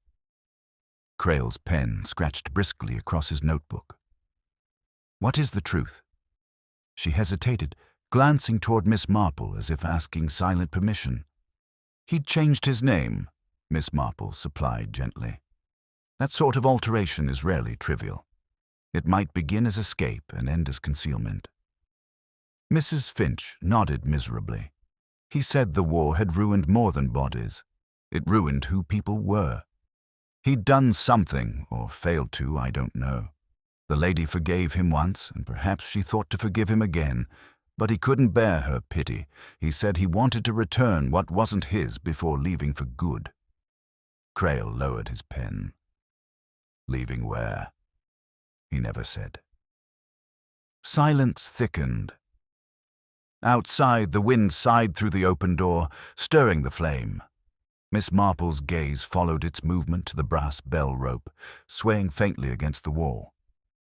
Speaker 1: Crail's pen scratched briskly across his notebook. "What is the truth?" She hesitated, glancing toward Miss Marple as if asking silent permission. "He'd changed his name," Miss Marple supplied gently. "That sort of alteration is rarely trivial. It might begin as escape and end as concealment." Mrs. Finch nodded miserably. "He said the war had ruined more than bodies. It ruined who people were. He'd done something, or failed to, I don't know. The lady forgave him once, and perhaps she thought to forgive him again, but he couldn't bear her pity. He said he wanted to return what wasn't his before leaving for good." Crail lowered his pen. "Leaving where?" he never said. Silence thickened. Outside, the wind sighed through the open door, stirring the flame. Miss Marple's gaze followed its movement to the brass bell rope, swaying faintly against the wall.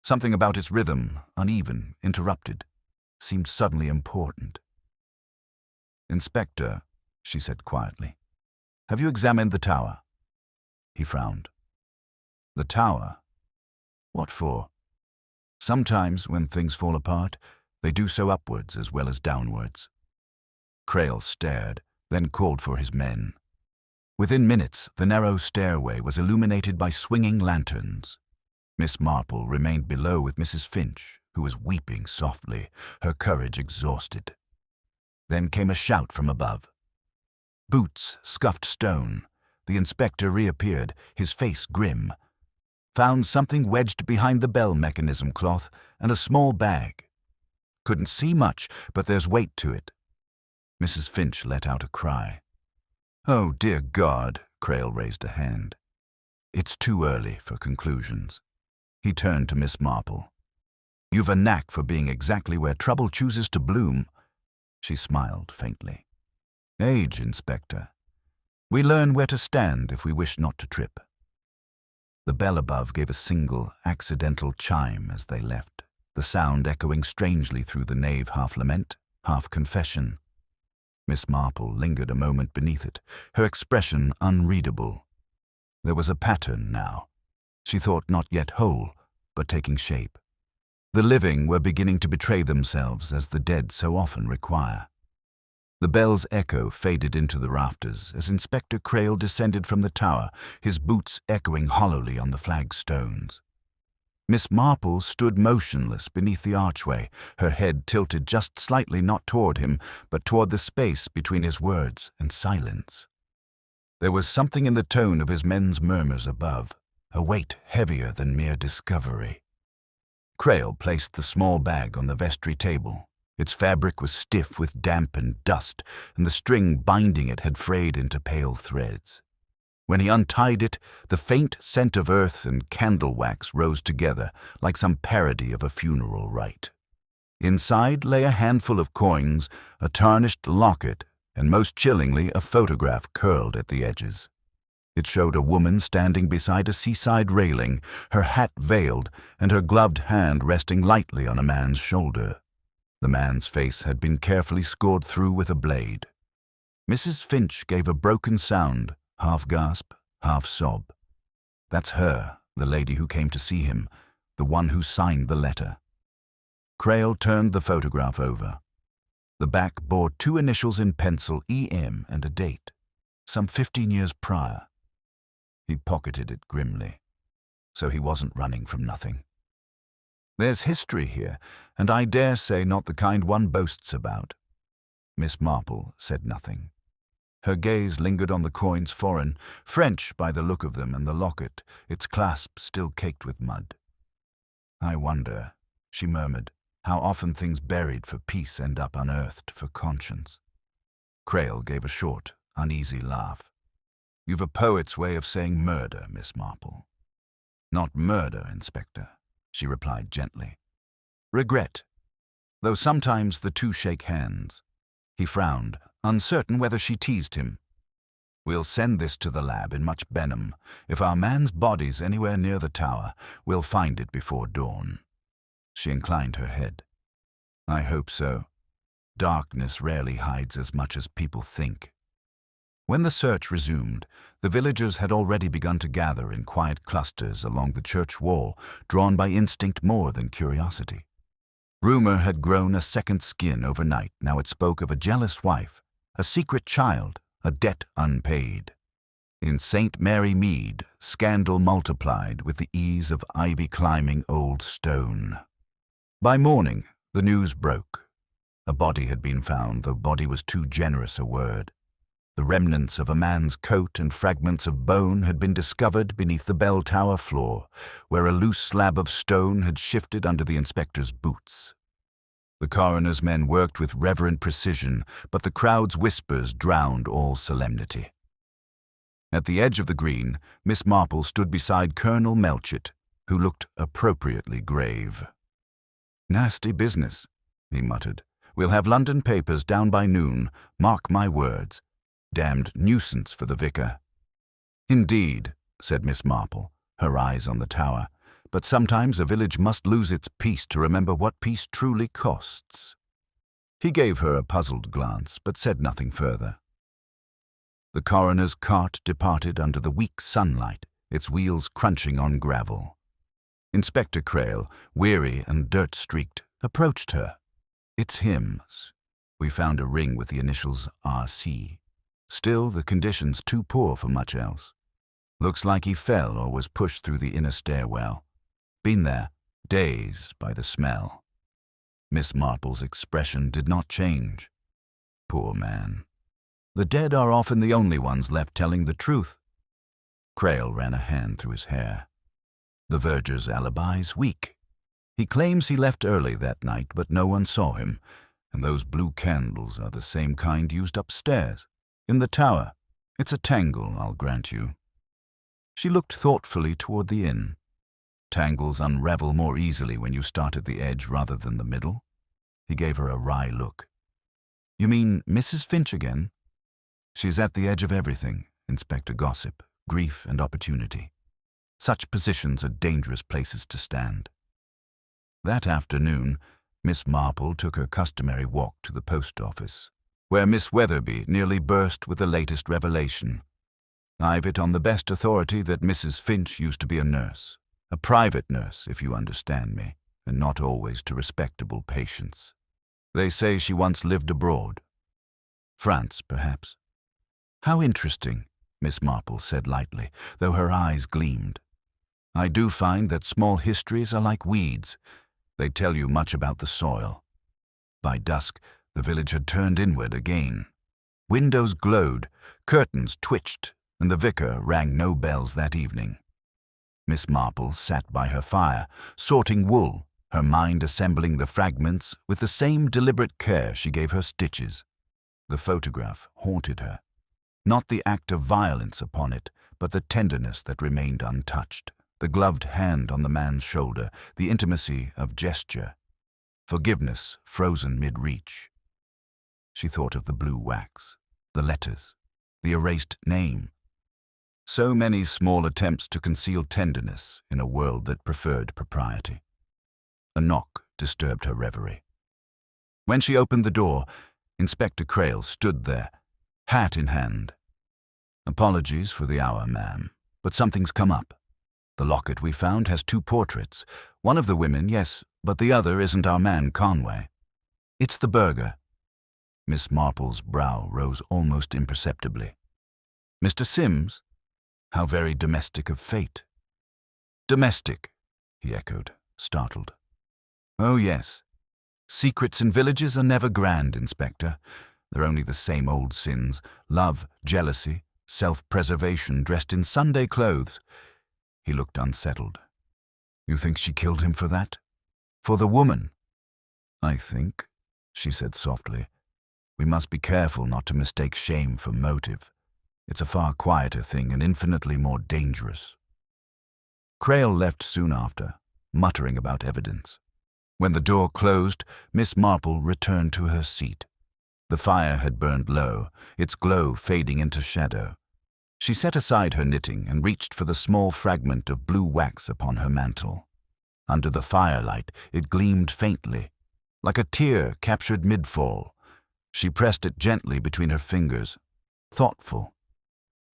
Speaker 1: Something about its rhythm, uneven, interrupted, seemed suddenly important. "Inspector," she said quietly, "have you examined the tower?" He frowned. "The tower? What for?" Sometimes, when things fall apart, they do so upwards as well as downwards. Crail stared, then called for his men. Within minutes, the narrow stairway was illuminated by swinging lanterns. Miss Marple remained below with Mrs. Finch, who was weeping softly, her courage exhausted. Then came a shout from above. Boots scuffed stone. The inspector reappeared, his face grim. Found something wedged behind the bell mechanism cloth and a small bag. Couldn't see much, but there's weight to it. Mrs. Finch let out a cry. "Oh, dear God," Crail raised a hand. "It's too early for conclusions." He turned to Miss Marple. "You've a knack for being exactly where trouble chooses to bloom." She smiled faintly. "Age, Inspector. We learn where to stand if we wish not to trip." The bell above gave a single, accidental chime as they left, the sound echoing strangely through the nave, half lament, half confession. Miss Marple lingered a moment beneath it, her expression unreadable. There was a pattern now. She thought not yet whole, but taking shape. The living were beginning to betray themselves as the dead so often require. The bell's echo faded into the rafters as Inspector Crail descended from the tower, his boots echoing hollowly on the flagstones. Miss Marple stood motionless beneath the archway, her head tilted just slightly not toward him, but toward the space between his words and silence. There was something in the tone of his men's murmurs above, a weight heavier than mere discovery. Crail placed the small bag on the vestry table. Its fabric was stiff with damp and dust, and the string binding it had frayed into pale threads. When he untied it, the faint scent of earth and candle wax rose together, like some parody of a funeral rite. Inside lay a handful of coins, a tarnished locket, and most chillingly a photograph curled at the edges. It showed a woman standing beside a seaside railing, her hat veiled and her gloved hand resting lightly on a man's shoulder. The man's face had been carefully scored through with a blade. Mrs. Finch gave a broken sound, half gasp, half sob. That's her, the lady who came to see him, the one who signed the letter. Crail turned the photograph over. The back bore two initials in pencil, E.M., and a date, some 15 years prior. He pocketed it grimly. So he wasn't running from nothing. There's history here, and I dare say not the kind one boasts about. Miss Marple said nothing. Her gaze lingered on the coins, foreign, French by the look of them, and the locket, its clasp still caked with mud. "I wonder," she murmured, "how often things buried for peace end up unearthed for conscience." Crail gave a short, uneasy laugh. "You've a poet's way of saying murder, Miss Marple." "Not murder, Inspector," she replied gently. "Regret, though sometimes the two shake hands." He frowned, uncertain whether she teased him. "We'll send this to the lab in Much Benham. If our man's body's anywhere near the tower, we'll find it before dawn." She inclined her head. "I hope so. Darkness rarely hides as much as people think." When the search resumed, the villagers had already begun to gather in quiet clusters along the church wall, drawn by instinct more than curiosity. Rumor had grown a second skin overnight. Now it spoke of a jealous wife, a secret child, a debt unpaid. In St. Mary Mead, scandal multiplied with the ease of ivy-climbing old stone. By morning, the news broke. A body had been found, though body was too generous a word. The remnants of a man's coat and fragments of bone had been discovered beneath the bell tower floor, where a loose slab of stone had shifted under the inspector's boots. The coroner's men worked with reverent precision, but the crowd's whispers drowned all solemnity. At the edge of the green, Miss Marple stood beside Colonel Melchett, who looked appropriately grave. "Nasty business," he muttered. "We'll have London papers down by noon, mark my words. Damned nuisance for the vicar." "Indeed," said Miss Marple, her eyes on the tower, "but sometimes a village must lose its peace to remember what peace truly costs." He gave her a puzzled glance, but said nothing further. The coroner's cart departed under the weak sunlight, its wheels crunching on gravel. Inspector Crail, weary and dirt-streaked, approached her. "It's Hims. We found a ring with the initials RC. Still, the condition's too poor for much else. Looks like he fell or was pushed through the inner stairwell. Been there, dazed by the smell." Miss Marple's expression did not change. Poor man. The dead are often the only ones left telling the truth. Crail ran a hand through his hair. The verger's alibi's weak. He claims he left early that night, but no one saw him, and those blue candles are the same kind used upstairs. In the tower. It's a tangle, I'll grant you. She looked thoughtfully toward the inn. Tangles unravel more easily when you start at the edge rather than the middle. He gave her a wry look. "You mean Mrs. Finch again?" "She's at the edge of everything, Inspector Gossip, grief and opportunity. Such positions are dangerous places to stand." That afternoon, Miss Marple took her customary walk to the post office, where Miss Weatherby nearly burst with the latest revelation. "I've it on the best authority that Mrs. Finch used to be a nurse. A private nurse, if you understand me, and not always to respectable patients. They say she once lived abroad. France, perhaps." "How interesting," Miss Marple said lightly, though her eyes gleamed. "I do find that small histories are like weeds. They tell you much about the soil." By dusk, the village had turned inward again. Windows glowed, curtains twitched, and the vicar rang no bells that evening. Miss Marple sat by her fire, sorting wool, her mind assembling the fragments with the same deliberate care she gave her stitches. The photograph haunted her. Not the act of violence upon it, but the tenderness that remained untouched, the gloved hand on the man's shoulder, the intimacy of gesture, forgiveness frozen mid-reach. She thought of the blue wax, the letters, the erased name. So many small attempts to conceal tenderness in a world that preferred propriety. A knock disturbed her reverie. When she opened the door, Inspector Crail stood there, hat in hand. "Apologies for the hour, ma'am, but something's come up. The locket we found has 2 portraits. One of the women, yes, but the other isn't our man Conway. It's the burgher." Miss Marple's brow rose almost imperceptibly. "Mr. Sims? How very domestic of fate." "Domestic," he echoed, startled. "Oh, yes. Secrets in villages are never grand, Inspector. They're only the same old sins: love, jealousy, self-preservation dressed in Sunday clothes." He looked unsettled. "You think she killed him for that? For the woman?" "I think," she said softly, "we must be careful not to mistake shame for motive. It's a far quieter thing and infinitely more dangerous." Crail left soon after, muttering about evidence. When the door closed, Miss Marple returned to her seat. The fire had burned low, its glow fading into shadow. She set aside her knitting and reached for the small fragment of blue wax upon her mantle. Under the firelight, it gleamed faintly, like a tear captured mid-fall. She pressed it gently between her fingers, thoughtful.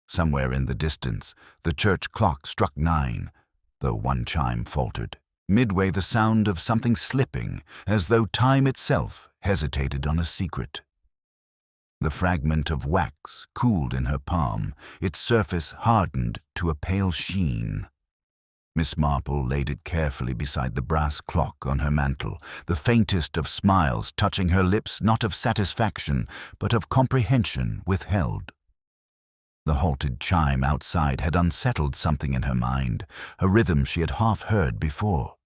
Speaker 1: Somewhere in the distance, the church clock struck 9, though one chime faltered. Midway, the sound of something slipping, as though time itself hesitated on a secret. The fragment of wax cooled in her palm, its surface hardened to a pale sheen. Miss Marple laid it carefully beside the brass clock on her mantle, the faintest of smiles touching her lips, not of satisfaction, but of comprehension withheld. The halted chime outside had unsettled something in her mind, a rhythm she had half heard before.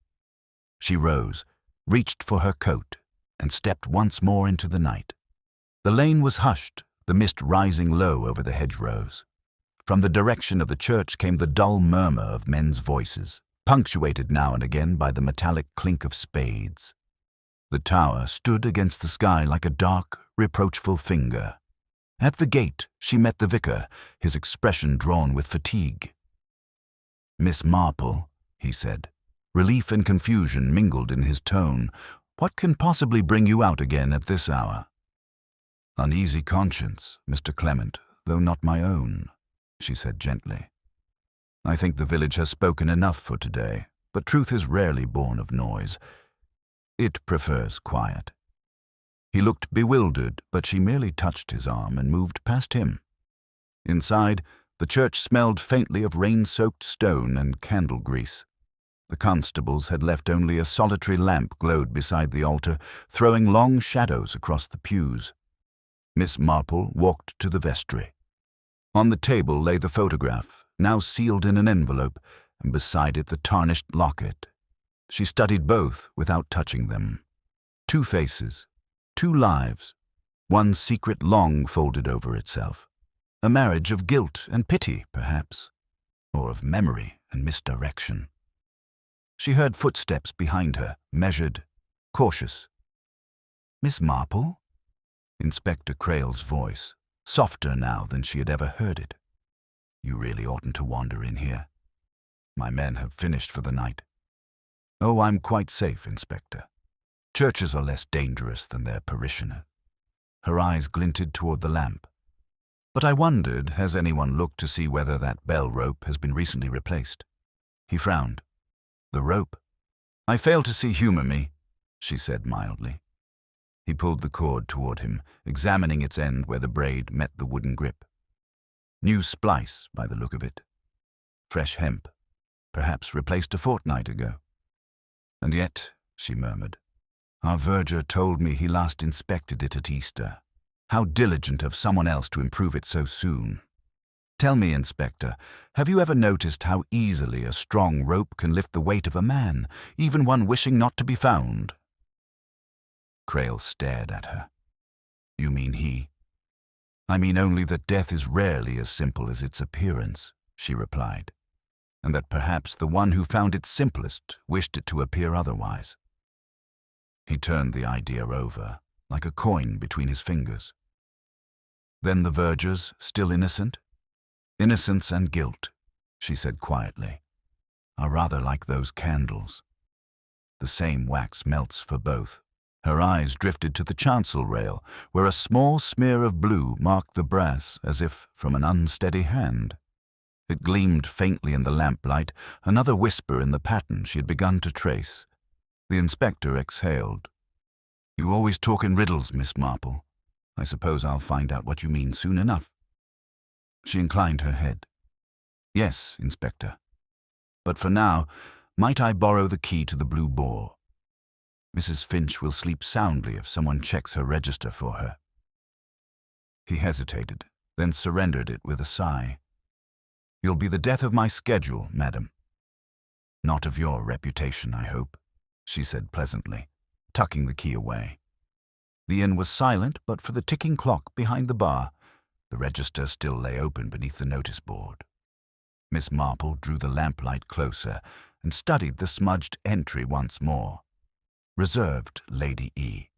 Speaker 1: She rose, reached for her coat, and stepped once more into the night. The lane was hushed, the mist rising low over the hedgerows. From the direction of the church came the dull murmur of men's voices, punctuated now and again by the metallic clink of spades. The tower stood against the sky like a dark, reproachful finger. At the gate, she met the vicar, his expression drawn with fatigue. "Miss Marple," he said. Relief and confusion mingled in his tone. "What can possibly bring you out again at this hour?" "Uneasy conscience, Mr. Clement, though not my own," she said gently. "I think the village has spoken enough for today. but truth is rarely born of noise. It prefers quiet. He looked bewildered, but she merely touched his arm and moved past him. Inside, the church smelled faintly of rain-soaked stone and candle grease. The constables had left only a solitary lamp glowed beside the altar, throwing long shadows across the pews. Miss Marple walked to the vestry. On the table lay the photograph, now sealed in an envelope, and beside it the tarnished locket. She studied both without touching them. 2 faces, 2 lives, one secret long folded over itself. A marriage of guilt and pity, perhaps, or of memory and misdirection. She heard footsteps behind her, measured, cautious. "Miss Marple?" Inspector Crale's voice, softer now than she had ever heard it. "You really oughtn't to wander in here. My men have finished for the night." "Oh, I'm quite safe, Inspector. Churches are less dangerous than their parishioners." Her eyes glinted toward the lamp. "But I wondered, has anyone looked to see whether that bell rope has been recently replaced?" He frowned. "The rope? I fail to see humor me," she said mildly. He pulled the cord toward him, examining its end where the braid met the wooden grip. New splice, by the look of it. Fresh hemp, perhaps replaced a fortnight ago. "And yet," she murmured, "our verger told me he last inspected it at Easter. How diligent of someone else to improve it so soon. Tell me, Inspector, have you ever noticed how easily a strong rope can lift the weight of a man, even one wishing not to be found?" Crale stared at her. "You mean he?" "I mean only that death is rarely as simple as its appearance," she replied, "and that perhaps the one who found it simplest wished it to appear otherwise." He turned the idea over, like a coin between his fingers. "Then the vergers still innocent?" "Innocence and guilt," she said quietly, "are rather like those candles. The same wax melts for both." Her eyes drifted to the chancel rail, where a small smear of blue marked the brass as if from an unsteady hand. It gleamed faintly in the lamplight, another whisper in the pattern she had begun to trace. The inspector exhaled. "You always talk in riddles, Miss Marple. I suppose I'll find out what you mean soon enough." She inclined her head. "Yes, Inspector. But for now, might I borrow the key to the Blue Boar? Mrs. Finch will sleep soundly if someone checks her register for her." He hesitated, then surrendered it with a sigh. "You'll be the death of my schedule, madam." "Not of your reputation, I hope," she said pleasantly, tucking the key away. The inn was silent but for the ticking clock behind the bar. The register still lay open beneath the notice board. Miss Marple drew the lamplight closer and studied the smudged entry once more. "Reserved, Lady E."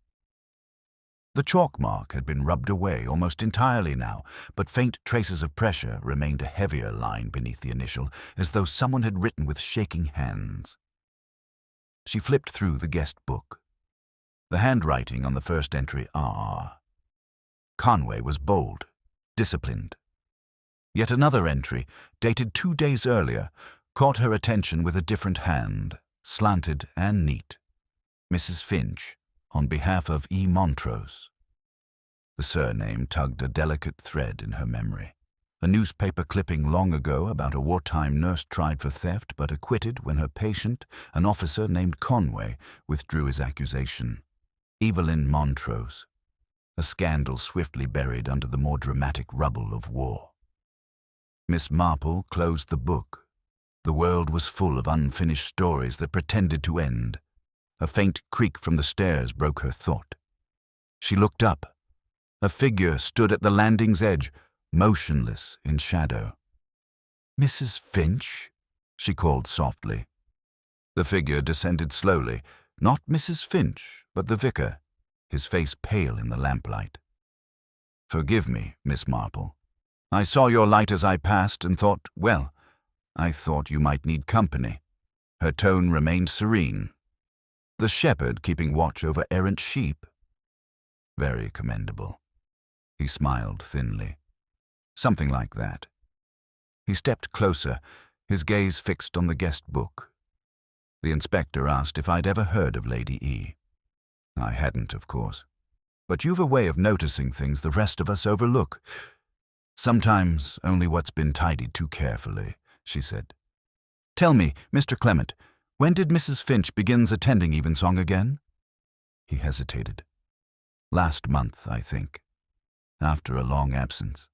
Speaker 1: The chalk mark had been rubbed away almost entirely now, but faint traces of pressure remained a heavier line beneath the initial, as though someone had written with shaking hands. She flipped through the guest book. The handwriting on the first entry, R. Conway, was bold, disciplined. Yet another entry, dated 2 days earlier, caught her attention with a different hand, slanted and neat. Mrs. Finch, on behalf of E. Montrose. The surname tugged a delicate thread in her memory. A newspaper clipping long ago about a wartime nurse tried for theft but acquitted when her patient, an officer named Conway, withdrew his accusation. Evelyn Montrose. A scandal swiftly buried under the more dramatic rubble of war. Miss Marple closed the book. The world was full of unfinished stories that pretended to end. A faint creak from the stairs broke her thought. She looked up. A figure stood at the landing's edge, motionless in shadow. "Mrs. Finch?" she called softly. The figure descended slowly, not Mrs. Finch, but the vicar, his face pale in the lamplight. "Forgive me, Miss Marple. I saw your light as I passed and thought, well, I thought you might need company." Her tone remained serene. "The shepherd keeping watch over errant sheep." "Very commendable." He smiled thinly. "Something like that." He stepped closer, his gaze fixed on the guest book. The inspector asked if I'd ever heard of Lady E. I hadn't, of course. But you've a way of noticing things the rest of us overlook. Sometimes only what's been tidied too carefully, she said. Tell me, Mr. Clement, when did Mrs. Finch begins attending evensong again? He hesitated. Last month, I think. After a long absence.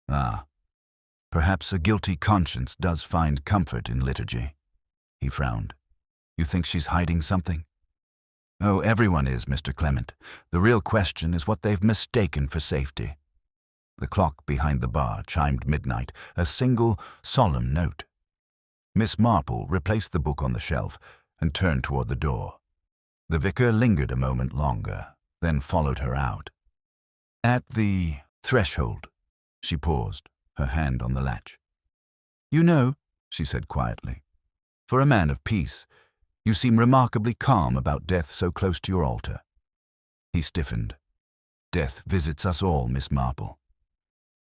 Speaker 1: Ah, perhaps a guilty conscience does find comfort in liturgy. He frowned. You think she's hiding something? Oh, everyone is, Mr. Clement. The real question is what they've mistaken for safety. The clock behind the bar chimed midnight, a single, solemn note. Miss Marple replaced the book on the shelf and turned toward the door. The vicar lingered a moment longer, then followed her out. At the threshold, she paused, her hand on the latch. You know, she said quietly, for a man of peace, you seem remarkably calm about death so close to your altar. He stiffened. Death visits us all, Miss Marple.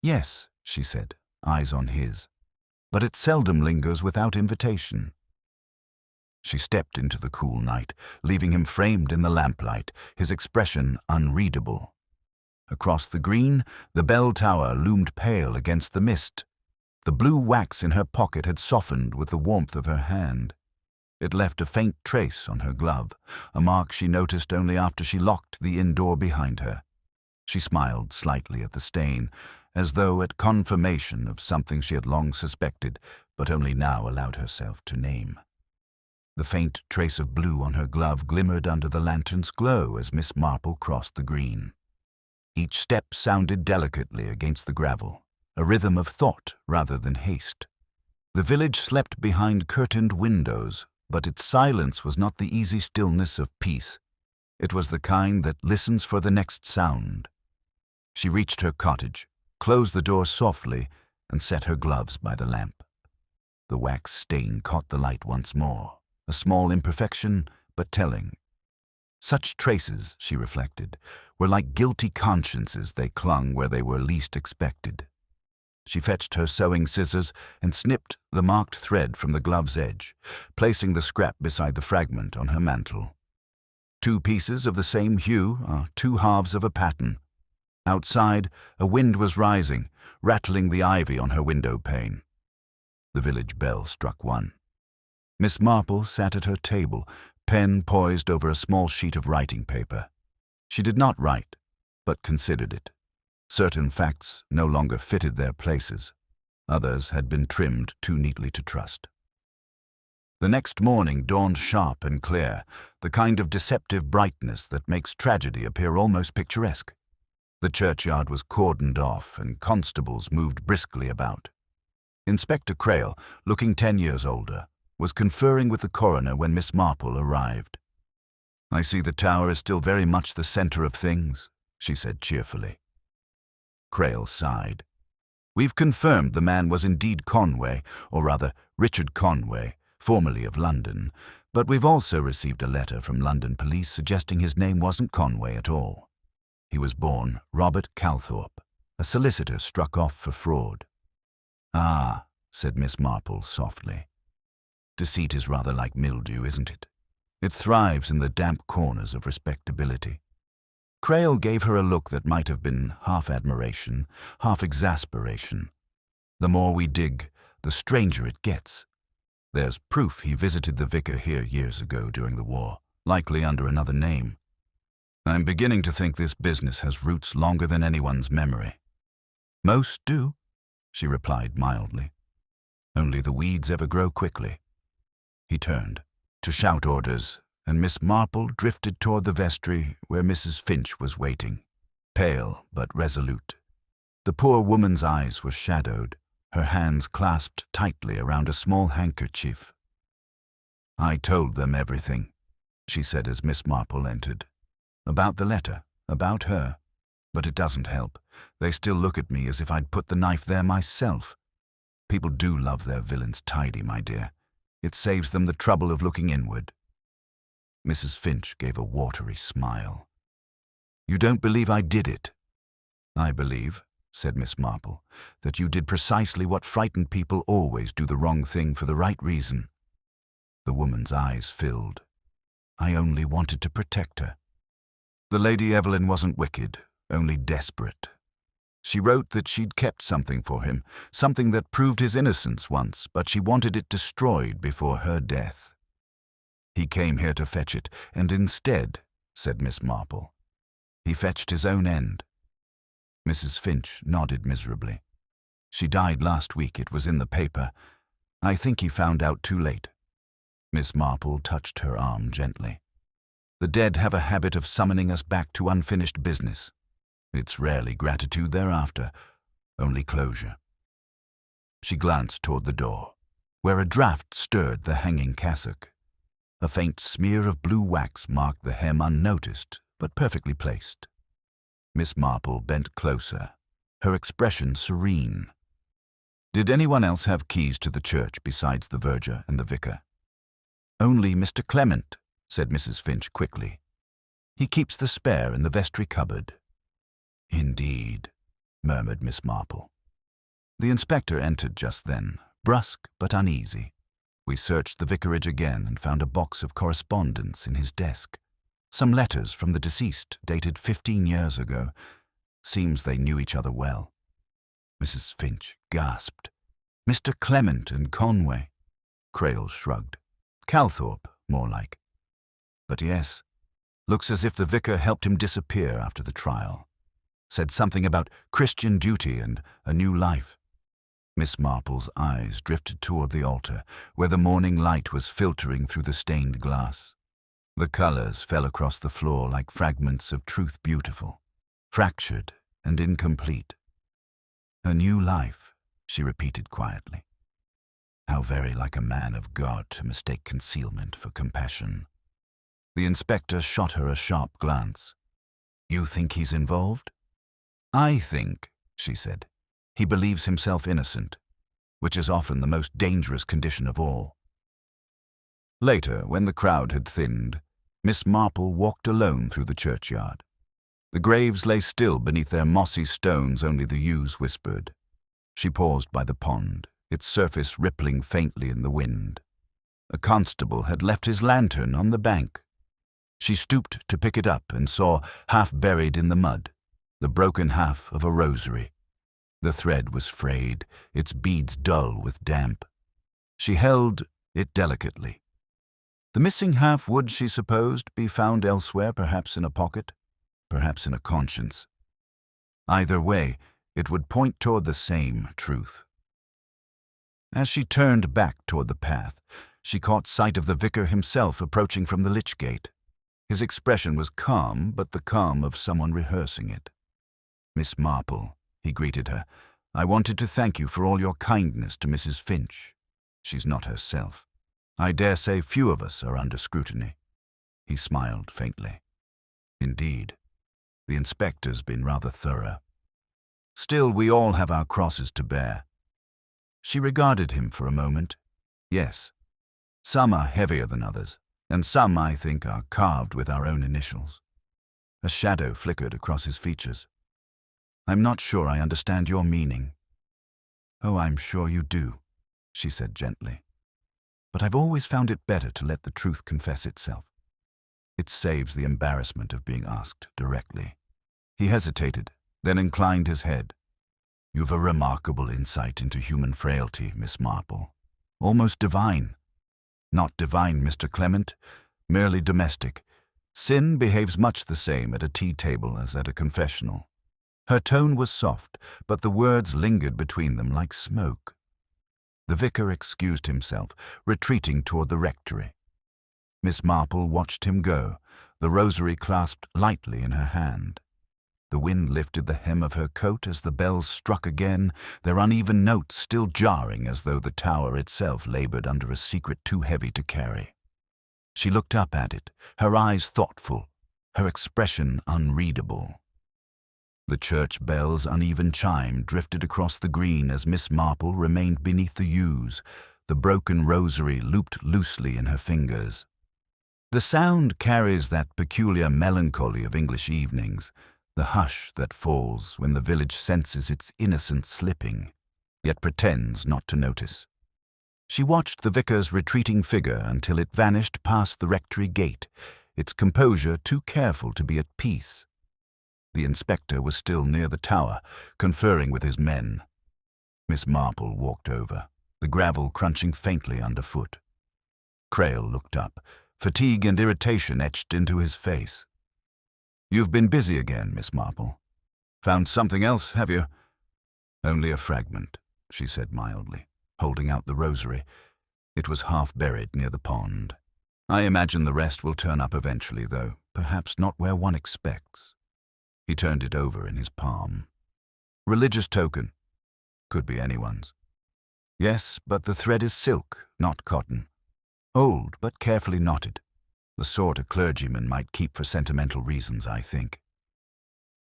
Speaker 1: Yes, she said, eyes on his, but it seldom lingers without invitation. She stepped into the cool night, leaving him framed in the lamplight, his expression unreadable. Across the green, the bell tower loomed pale against the mist. The blue wax in her pocket had softened with the warmth of her hand. It left a faint trace on her glove, a mark she noticed only after she locked the inn door behind her. She smiled slightly at the stain, as though at confirmation of something she had long suspected, but only now allowed herself to name. The faint trace of blue on her glove glimmered under the lantern's glow as Miss Marple crossed the green. Each step sounded delicately against the gravel, a rhythm of thought rather than haste. The village slept behind curtained windows, but its silence was not the easy stillness of peace. It was the kind that listens for the next sound. She reached her cottage, closed the door softly, and set her gloves by the lamp. The wax stain caught the light once more, a small imperfection, but telling. Such traces, she reflected, were like guilty consciences. They clung where they were least expected. She fetched her sewing scissors and snipped the marked thread from the glove's edge, placing the scrap beside the fragment on her mantle. Two pieces of the same hue are two halves of a pattern. Outside, a wind was rising, rattling the ivy on her window pane. The village bell struck one. Miss Marple sat at her table, pen poised over a small sheet of writing paper. She did not write, but considered it. Certain facts no longer fitted their places. Others had been trimmed too neatly to trust. The next morning dawned sharp and clear, the kind of deceptive brightness that makes tragedy appear almost picturesque. The churchyard was cordoned off, and constables moved briskly about. Inspector Crail, looking 10 years older, was conferring with the coroner when Miss Marple arrived. I see the tower is still very much the center of things, she said cheerfully. Crail sighed. We've confirmed the man was indeed Conway, or rather Richard Conway, formerly of London, but we've also received a letter from London police suggesting his name wasn't Conway at all. He was born Robert Calthorpe, a solicitor struck off for fraud. Ah, said Miss Marple softly. Deceit is rather like mildew, isn't it? It thrives in the damp corners of respectability. Crail gave her a look that might have been half admiration, half exasperation. The more we dig, the stranger it gets. There's proof he visited the vicar here years ago during the war, likely under another name. I'm beginning to think this business has roots longer than anyone's memory. Most do, she replied mildly. Only the weeds ever grow quickly. He turned to shout orders, and Miss Marple drifted toward the vestry where Mrs. Finch was waiting, pale but resolute. The poor woman's eyes were shadowed, her hands clasped tightly around a small handkerchief. I told them everything, she said as Miss Marple entered. About the letter, about her. But it doesn't help. They still look at me as if I'd put the knife there myself. People do love their villains tidy, my dear. It saves them the trouble of looking inward. Mrs. Finch gave a watery smile. You don't believe I did it? I believe, said Miss Marple, that you did precisely what frightened people always do, the wrong thing for the right reason. The woman's eyes filled. I only wanted to protect her. The Lady Evelyn wasn't wicked, only desperate. She wrote that she'd kept something for him, something that proved his innocence once, but she wanted it destroyed before her death. He came here to fetch it, and instead, said Miss Marple, he fetched his own end. Mrs. Finch nodded miserably. She died last week, it was in the paper. I think he found out too late. Miss Marple touched her arm gently. The dead have a habit of summoning us back to unfinished business. It's rarely gratitude thereafter, only closure. She glanced toward the door, where a draught stirred the hanging cassock. A faint smear of blue wax marked the hem unnoticed, but perfectly placed. Miss Marple bent closer, her expression serene. Did anyone else have keys to the church besides the verger and the vicar? Only Mr. Clement, said Mrs. Finch quickly. He keeps the spare in the vestry cupboard. Indeed, murmured Miss Marple. The inspector entered just then, brusque but uneasy. We searched the vicarage again and found a box of correspondence in his desk. Some letters from the deceased, dated 15 years ago. Seems they knew each other well. Mrs. Finch gasped. Mr. Clement and Conway. Crales shrugged. Calthorpe, more like. But yes, looks as if the vicar helped him disappear after the trial. Said something about Christian duty and a new life. Miss Marple's eyes drifted toward the altar, where the morning light was filtering through the stained glass. The colors fell across the floor like fragments of truth beautiful, fractured and incomplete. A new life, she repeated quietly. How very like a man of God to mistake concealment for compassion. The inspector shot her a sharp glance. You think he's involved? I think, she said, he believes himself innocent, which is often the most dangerous condition of all. Later, when the crowd had thinned, Miss Marple walked alone through the churchyard. The graves lay still beneath their mossy stones, only the yews whispered. She paused by the pond, its surface rippling faintly in the wind. A constable had left his lantern on the bank. She stooped to pick it up and saw, half buried in the mud, the broken half of a rosary. The thread was frayed, its beads dull with damp. She held it delicately. The missing half would, she supposed, be found elsewhere, perhaps in a pocket, perhaps in a conscience. Either way, it would point toward the same truth. As she turned back toward the path, she caught sight of the vicar himself approaching from the lich gate. His expression was calm, but the calm of someone rehearsing it. Miss Marple, he greeted her, I wanted to thank you for all your kindness to Mrs. Finch. She's not herself. I dare say few of us are under scrutiny. He smiled faintly. Indeed, the inspector's been rather thorough. Still, we all have our crosses to bear. She regarded him for a moment. Yes, some are heavier than others, and some, I think, are carved with our own initials. A shadow flickered across his features. I'm not sure I understand your meaning. Oh, I'm sure you do, she said gently. But I've always found it better to let the truth confess itself. It saves the embarrassment of being asked directly. He hesitated, then inclined his head. You've a remarkable insight into human frailty, Miss Marple. Almost divine. Not divine, Mr. Clement, merely domestic. Sin behaves much the same at a tea table as at a confessional. Her tone was soft, but the words lingered between them like smoke. The vicar excused himself, retreating toward the rectory. Miss Marple watched him go, the rosary clasped lightly in her hand. The wind lifted the hem of her coat as the bells struck again, their uneven notes still jarring as though the tower itself labored under a secret too heavy to carry. She looked up at it, her eyes thoughtful, her expression unreadable. The church bell's uneven chime drifted across the green as Miss Marple remained beneath the yews, the broken rosary looped loosely in her fingers. The sound carries that peculiar melancholy of English evenings, the hush that falls when the village senses its innocence slipping, yet pretends not to notice. She watched the vicar's retreating figure until it vanished past the rectory gate, its composure too careful to be at peace. The inspector was still near the tower, conferring with his men. Miss Marple walked over, the gravel crunching faintly underfoot. Crail looked up, fatigue and irritation etched into his face. "You've been busy again, Miss Marple. Found something else, have you?" "Only a fragment," she said mildly, holding out the rosary. It was half buried near the pond. "I imagine the rest will turn up eventually, though perhaps not where one expects." He turned it over in his palm. "Religious token. Could be anyone's." "Yes, but the thread is silk, not cotton. Old, but carefully knotted. The sort a clergyman might keep for sentimental reasons, I think."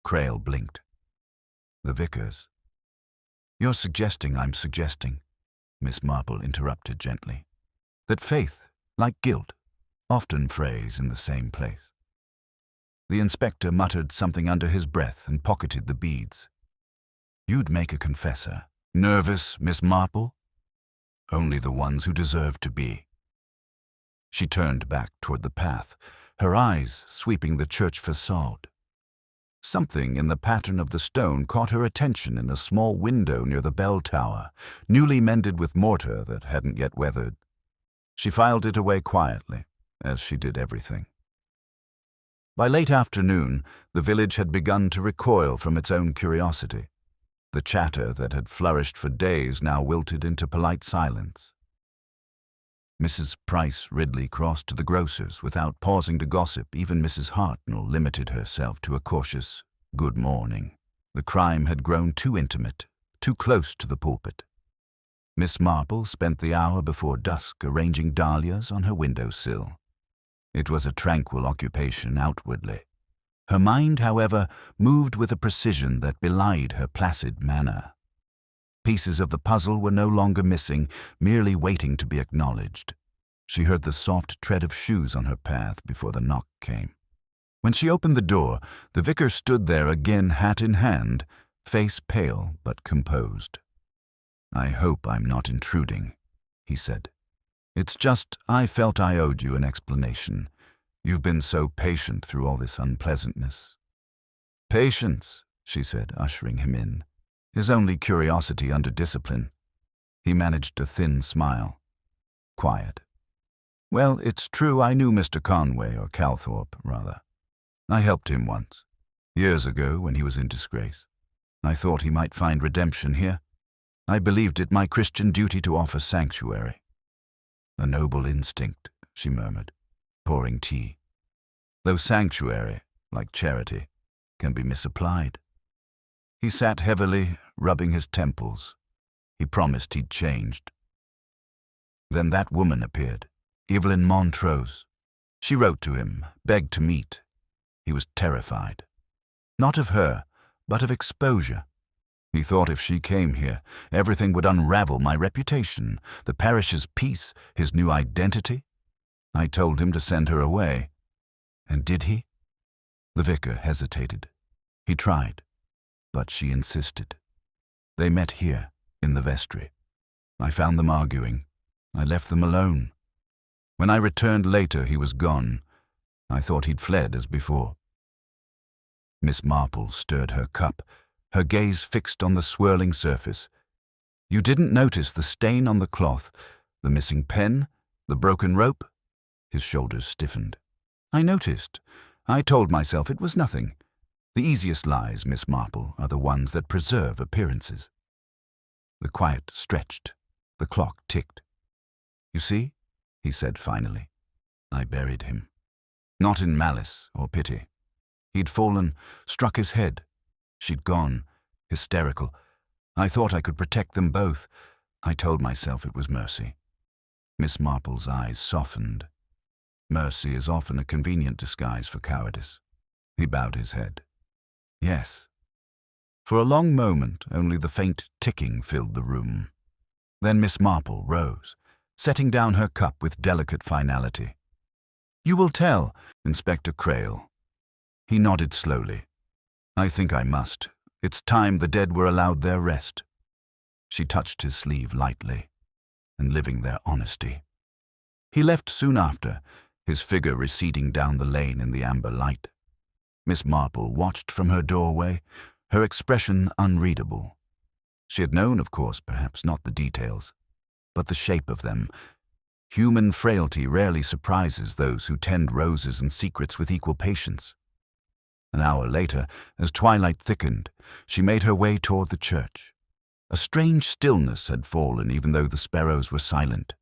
Speaker 1: Crail blinked. "The vicar's." "You're suggesting I'm suggesting," Miss Marple interrupted gently, "that faith, like guilt, often frays in the same place." The inspector muttered something under his breath and pocketed the beads. "You'd make a confessor. Nervous, Miss Marple?" "Only the ones who deserve to be." She turned back toward the path, her eyes sweeping the church facade. Something in the pattern of the stone caught her attention in a small window near the bell tower, newly mended with mortar that hadn't yet weathered. She filed it away quietly, as she did everything. By late afternoon, the village had begun to recoil from its own curiosity. The chatter that had flourished for days now wilted into polite silence. Mrs. Price Ridley crossed to the grocer's without pausing to gossip. Even Mrs. Hartnell limited herself to a cautious "good morning." The crime had grown too intimate, too close to the pulpit. Miss Marple spent the hour before dusk arranging dahlias on her window-sill. It was a tranquil occupation outwardly. Her mind, however, moved with a precision that belied her placid manner. Pieces of the puzzle were no longer missing, merely waiting to be acknowledged. She heard the soft tread of shoes on her path before the knock came. When she opened the door, the vicar stood there again, hat in hand, face pale but composed. "I hope I'm not intruding," he said. "It's just I felt I owed you an explanation. You've been so patient through all this unpleasantness." "Patience," she said, ushering him in, "is only curiosity under discipline." He managed a thin smile. "Quiet. Well, it's true I knew Mr. Conway, or Calthorpe, rather. I helped him once, years ago when he was in disgrace. I thought he might find redemption here. I believed it my Christian duty to offer sanctuary." "A noble instinct," she murmured, pouring tea. "Though sanctuary, like charity, can be misapplied." He sat heavily, rubbing his temples. He promised he'd changed. Then that woman appeared, Evelyn Montrose. She wrote to him, begged to meet. He was terrified. Not of her, but of exposure. He thought if she came here, everything would unravel: my reputation, the parish's peace, his new identity. I told him to send her away. And did he? The vicar hesitated. He tried, but she insisted. They met here, in the vestry. I found them arguing. I left them alone. When I returned later, he was gone. I thought he'd fled as before. Miss Marple stirred her cup, her gaze fixed on the swirling surface. "You didn't notice the stain on the cloth, the missing pen, the broken rope?" His shoulders stiffened. "I noticed. I told myself it was nothing. The easiest lies, Miss Marple, are the ones that preserve appearances." The quiet stretched. The clock ticked. "You see," he said finally, "I buried him. Not in malice or pity. He'd fallen, struck his head. She'd gone, hysterical. I thought I could protect them both. I told myself it was mercy." Miss Marple's eyes softened. Mercy is often a convenient disguise for cowardice. He bowed his head. "Yes." For a long moment, only the faint ticking filled the room. Then Miss Marple rose, setting down her cup with delicate finality. "You will tell, Inspector Crail." He nodded slowly. "I think I must. It's time the dead were allowed their rest." She touched his sleeve lightly. and living their honesty. He left soon after, his figure receding down the lane in the amber light. Miss Marple watched from her doorway, her expression unreadable. She had known, of course, perhaps not the details, but the shape of them. Human frailty rarely surprises those who tend roses and secrets with equal patience. An hour later, as twilight thickened, she made her way toward the church. A strange stillness had fallen, even though the sparrows were silent.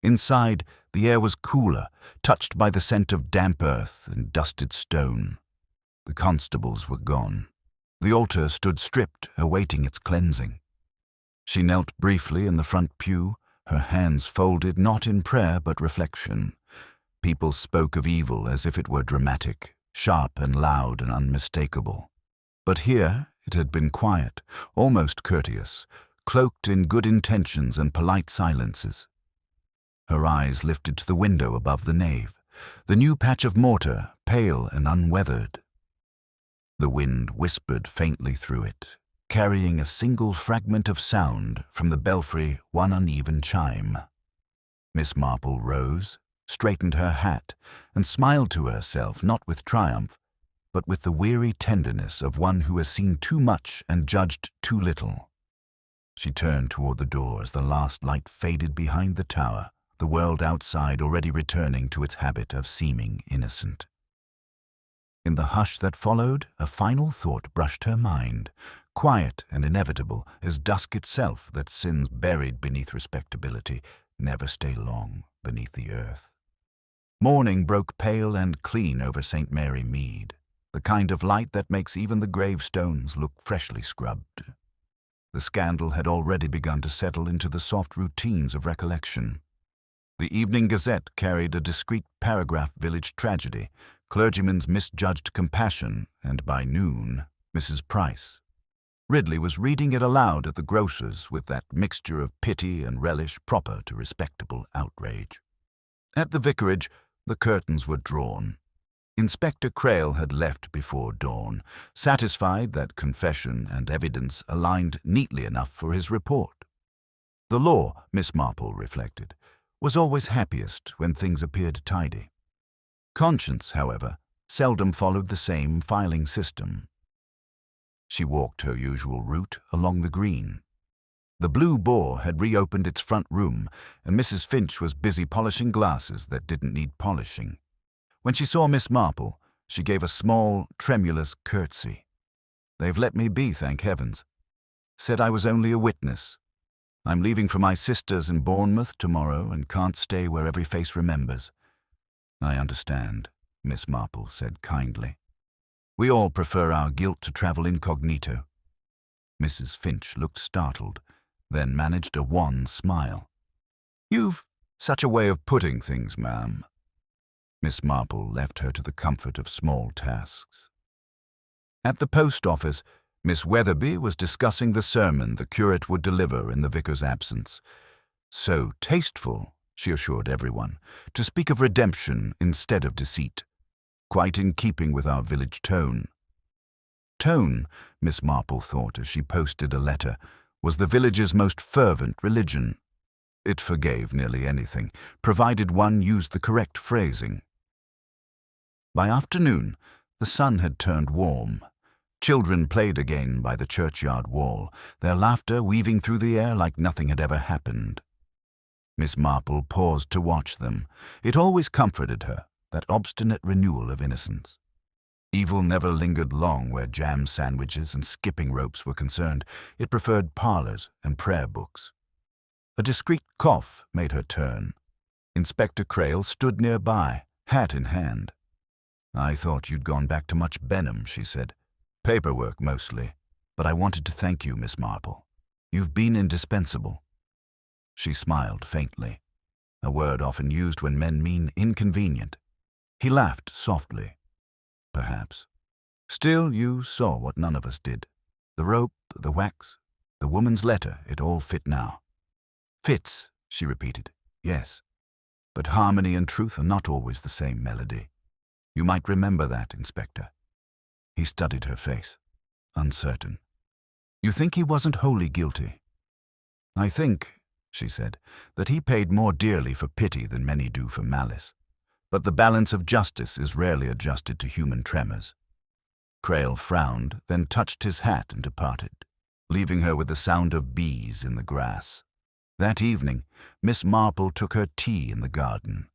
Speaker 1: Inside, the air was cooler, touched by the scent of damp earth and dusted stone. The constables were gone. The altar stood stripped, awaiting its cleansing. She knelt briefly in the front pew, her hands folded not in prayer but reflection. People spoke of evil as if it were dramatic, sharp and loud and unmistakable. But here it had been quiet, almost courteous, cloaked in good intentions and polite silences. Her eyes lifted to the window above the nave, the new patch of mortar, pale and unweathered. The wind whispered faintly through it, carrying a single fragment of sound from the belfry, one uneven chime. Miss Marple rose, straightened her hat, and smiled to herself, not with triumph, but with the weary tenderness of one who has seen too much and judged too little. She turned toward the door as the last light faded behind the tower, the world outside already returning to its habit of seeming innocent. In the hush that followed, a final thought brushed her mind, quiet and inevitable as dusk itself, that sins buried beneath respectability never stay long beneath the earth. Morning broke pale and clean over St. Mary Mead, the kind of light that makes even the gravestones look freshly scrubbed. The scandal had already begun to settle into the soft routines of recollection. The Evening Gazette carried a discreet paragraph village tragedy, clergyman's misjudged compassion, and by noon, Mrs. Price. Ridley was reading it aloud at the grocer's with that mixture of pity and relish proper to respectable outrage. At the vicarage, the curtains were drawn. Inspector Crail had left before dawn, satisfied that confession and evidence aligned neatly enough for his report. The law, Miss Marple reflected, was always happiest when things appeared tidy. Conscience, however, seldom followed the same filing system. She walked her usual route along the green. The Blue Boar had reopened its front room, and Mrs. Finch was busy polishing glasses that didn't need polishing. When she saw Miss Marple, she gave a small, tremulous curtsy. "They've let me be, thank heavens. Said I was only a witness. I'm leaving for my sisters in Bournemouth tomorrow and can't stay where every face remembers." "I understand," Miss Marple said kindly. "We all prefer our guilt to travel incognito." Mrs. Finch looked startled, then managed a wan smile. "You've such a way of putting things, ma'am." Miss Marple left her to the comfort of small tasks. At the post office, Miss Weatherby was discussing the sermon the curate would deliver in the vicar's absence. So tasteful, she assured everyone, to speak of redemption instead of deceit, quite in keeping with our village tone. Tone, Miss Marple thought as she posted a letter, was the village's most fervent religion. It forgave nearly anything, provided one used the correct phrasing. By afternoon, the sun had turned warm. Children played again by the churchyard wall, their laughter weaving through the air like nothing had ever happened. Miss Marple paused to watch them. It always comforted her, that obstinate renewal of innocence. Evil never lingered long where jam sandwiches and skipping ropes were concerned. It preferred parlors and prayer books. A discreet cough made her turn. Inspector Crail stood nearby, hat in hand. "I thought you'd gone back to Much Benham," she said. "Paperwork mostly, but I wanted to thank you, Miss Marple. You've been indispensable." She smiled faintly, a word often used when men mean inconvenient. He laughed softly. "Perhaps. Still, you saw what none of us did. The rope, the wax, the woman's letter, it all fit now." "Fits," she repeated. "Yes. But harmony and truth are not always the same melody. You might remember that, Inspector." He studied her face, uncertain. "You think he wasn't wholly guilty?" "I think, she said, that he paid more dearly for pity than many do for malice. But the balance of justice is rarely adjusted to human tremors. Crail frowned, then touched his hat and departed, leaving her with the sound of bees in the grass. That evening, Miss Marple took her tea in the garden.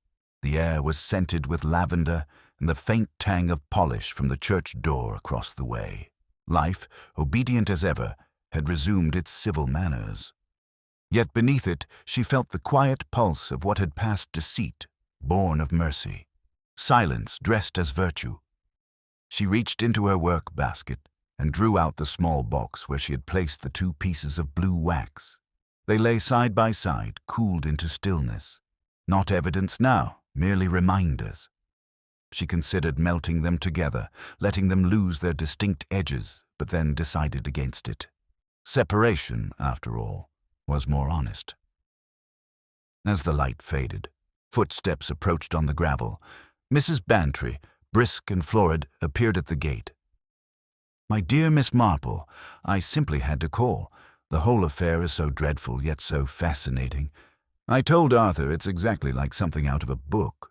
Speaker 1: The air was scented with lavender and the faint tang of polish from the church door across the way. Life, obedient as ever, had resumed its civil manners. Yet beneath it she felt the quiet pulse of what had passed deceit, born of mercy, silence dressed as virtue. She reached into her work basket and drew out the small box where she had placed the 2 pieces of blue wax. They lay side by side, cooled into stillness. Not evidence now, merely reminders. She considered melting them together, letting them lose their distinct edges, but then decided against it. Separation, after all, was more honest. As the light faded, footsteps approached on the gravel. Mrs. Bantry, brisk and florid, appeared at the gate. "My dear Miss Marple, I simply had to call. The whole affair is so dreadful, yet so fascinating. I told Arthur it's exactly like something out of a book."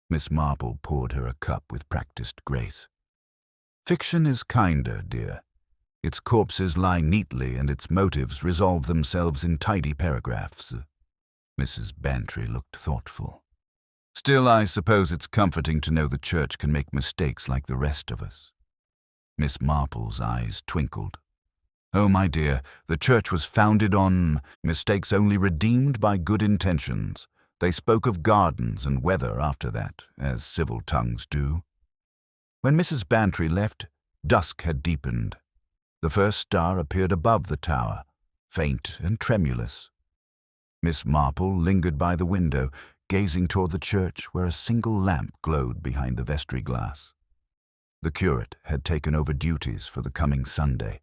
Speaker 1: Miss Marple poured her a cup with practiced grace. "Fiction is kinder, dear. Its corpses lie neatly and its motives resolve themselves in tidy paragraphs." Mrs. Bantry looked thoughtful. "Still, I suppose it's comforting to know the church can make mistakes like the rest of us." Miss Marple's eyes twinkled. "Oh, my dear, the church was founded on mistakes only redeemed by good intentions. They spoke of gardens and weather after that, as civil tongues do." When Mrs. Bantry left, dusk had deepened. The first star appeared above the tower, faint and tremulous. Miss Marple lingered by the window, gazing toward the church where a single lamp glowed behind the vestry glass. The curate had taken over duties for the coming Sunday.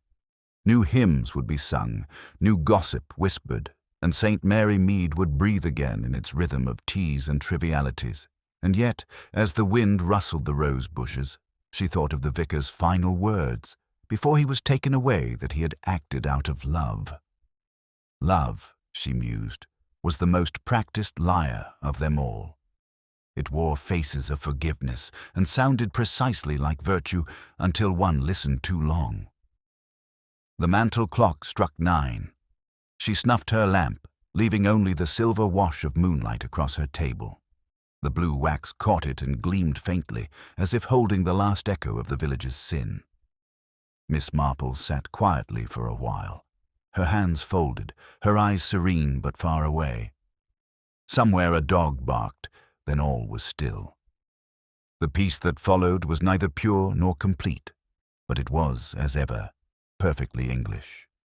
Speaker 1: New hymns would be sung, new gossip whispered, and St. Mary Mead would breathe again in its rhythm of teas and trivialities. And yet, as the wind rustled the rose bushes, she thought of the vicar's final words, before he was taken away, that he had acted out of love. Love, she mused, was the most practiced liar of them all. It wore faces of forgiveness and sounded precisely like virtue until one listened too long. The mantel clock struck 9. She snuffed her lamp, leaving only the silver wash of moonlight across her table. The blue wax caught it and gleamed faintly, as if holding the last echo of the village's sin. Miss Marple sat quietly for a while, her hands folded, her eyes serene but far away. Somewhere a dog barked, then all was still. The peace that followed was neither pure nor complete, but it was, as ever, perfectly English.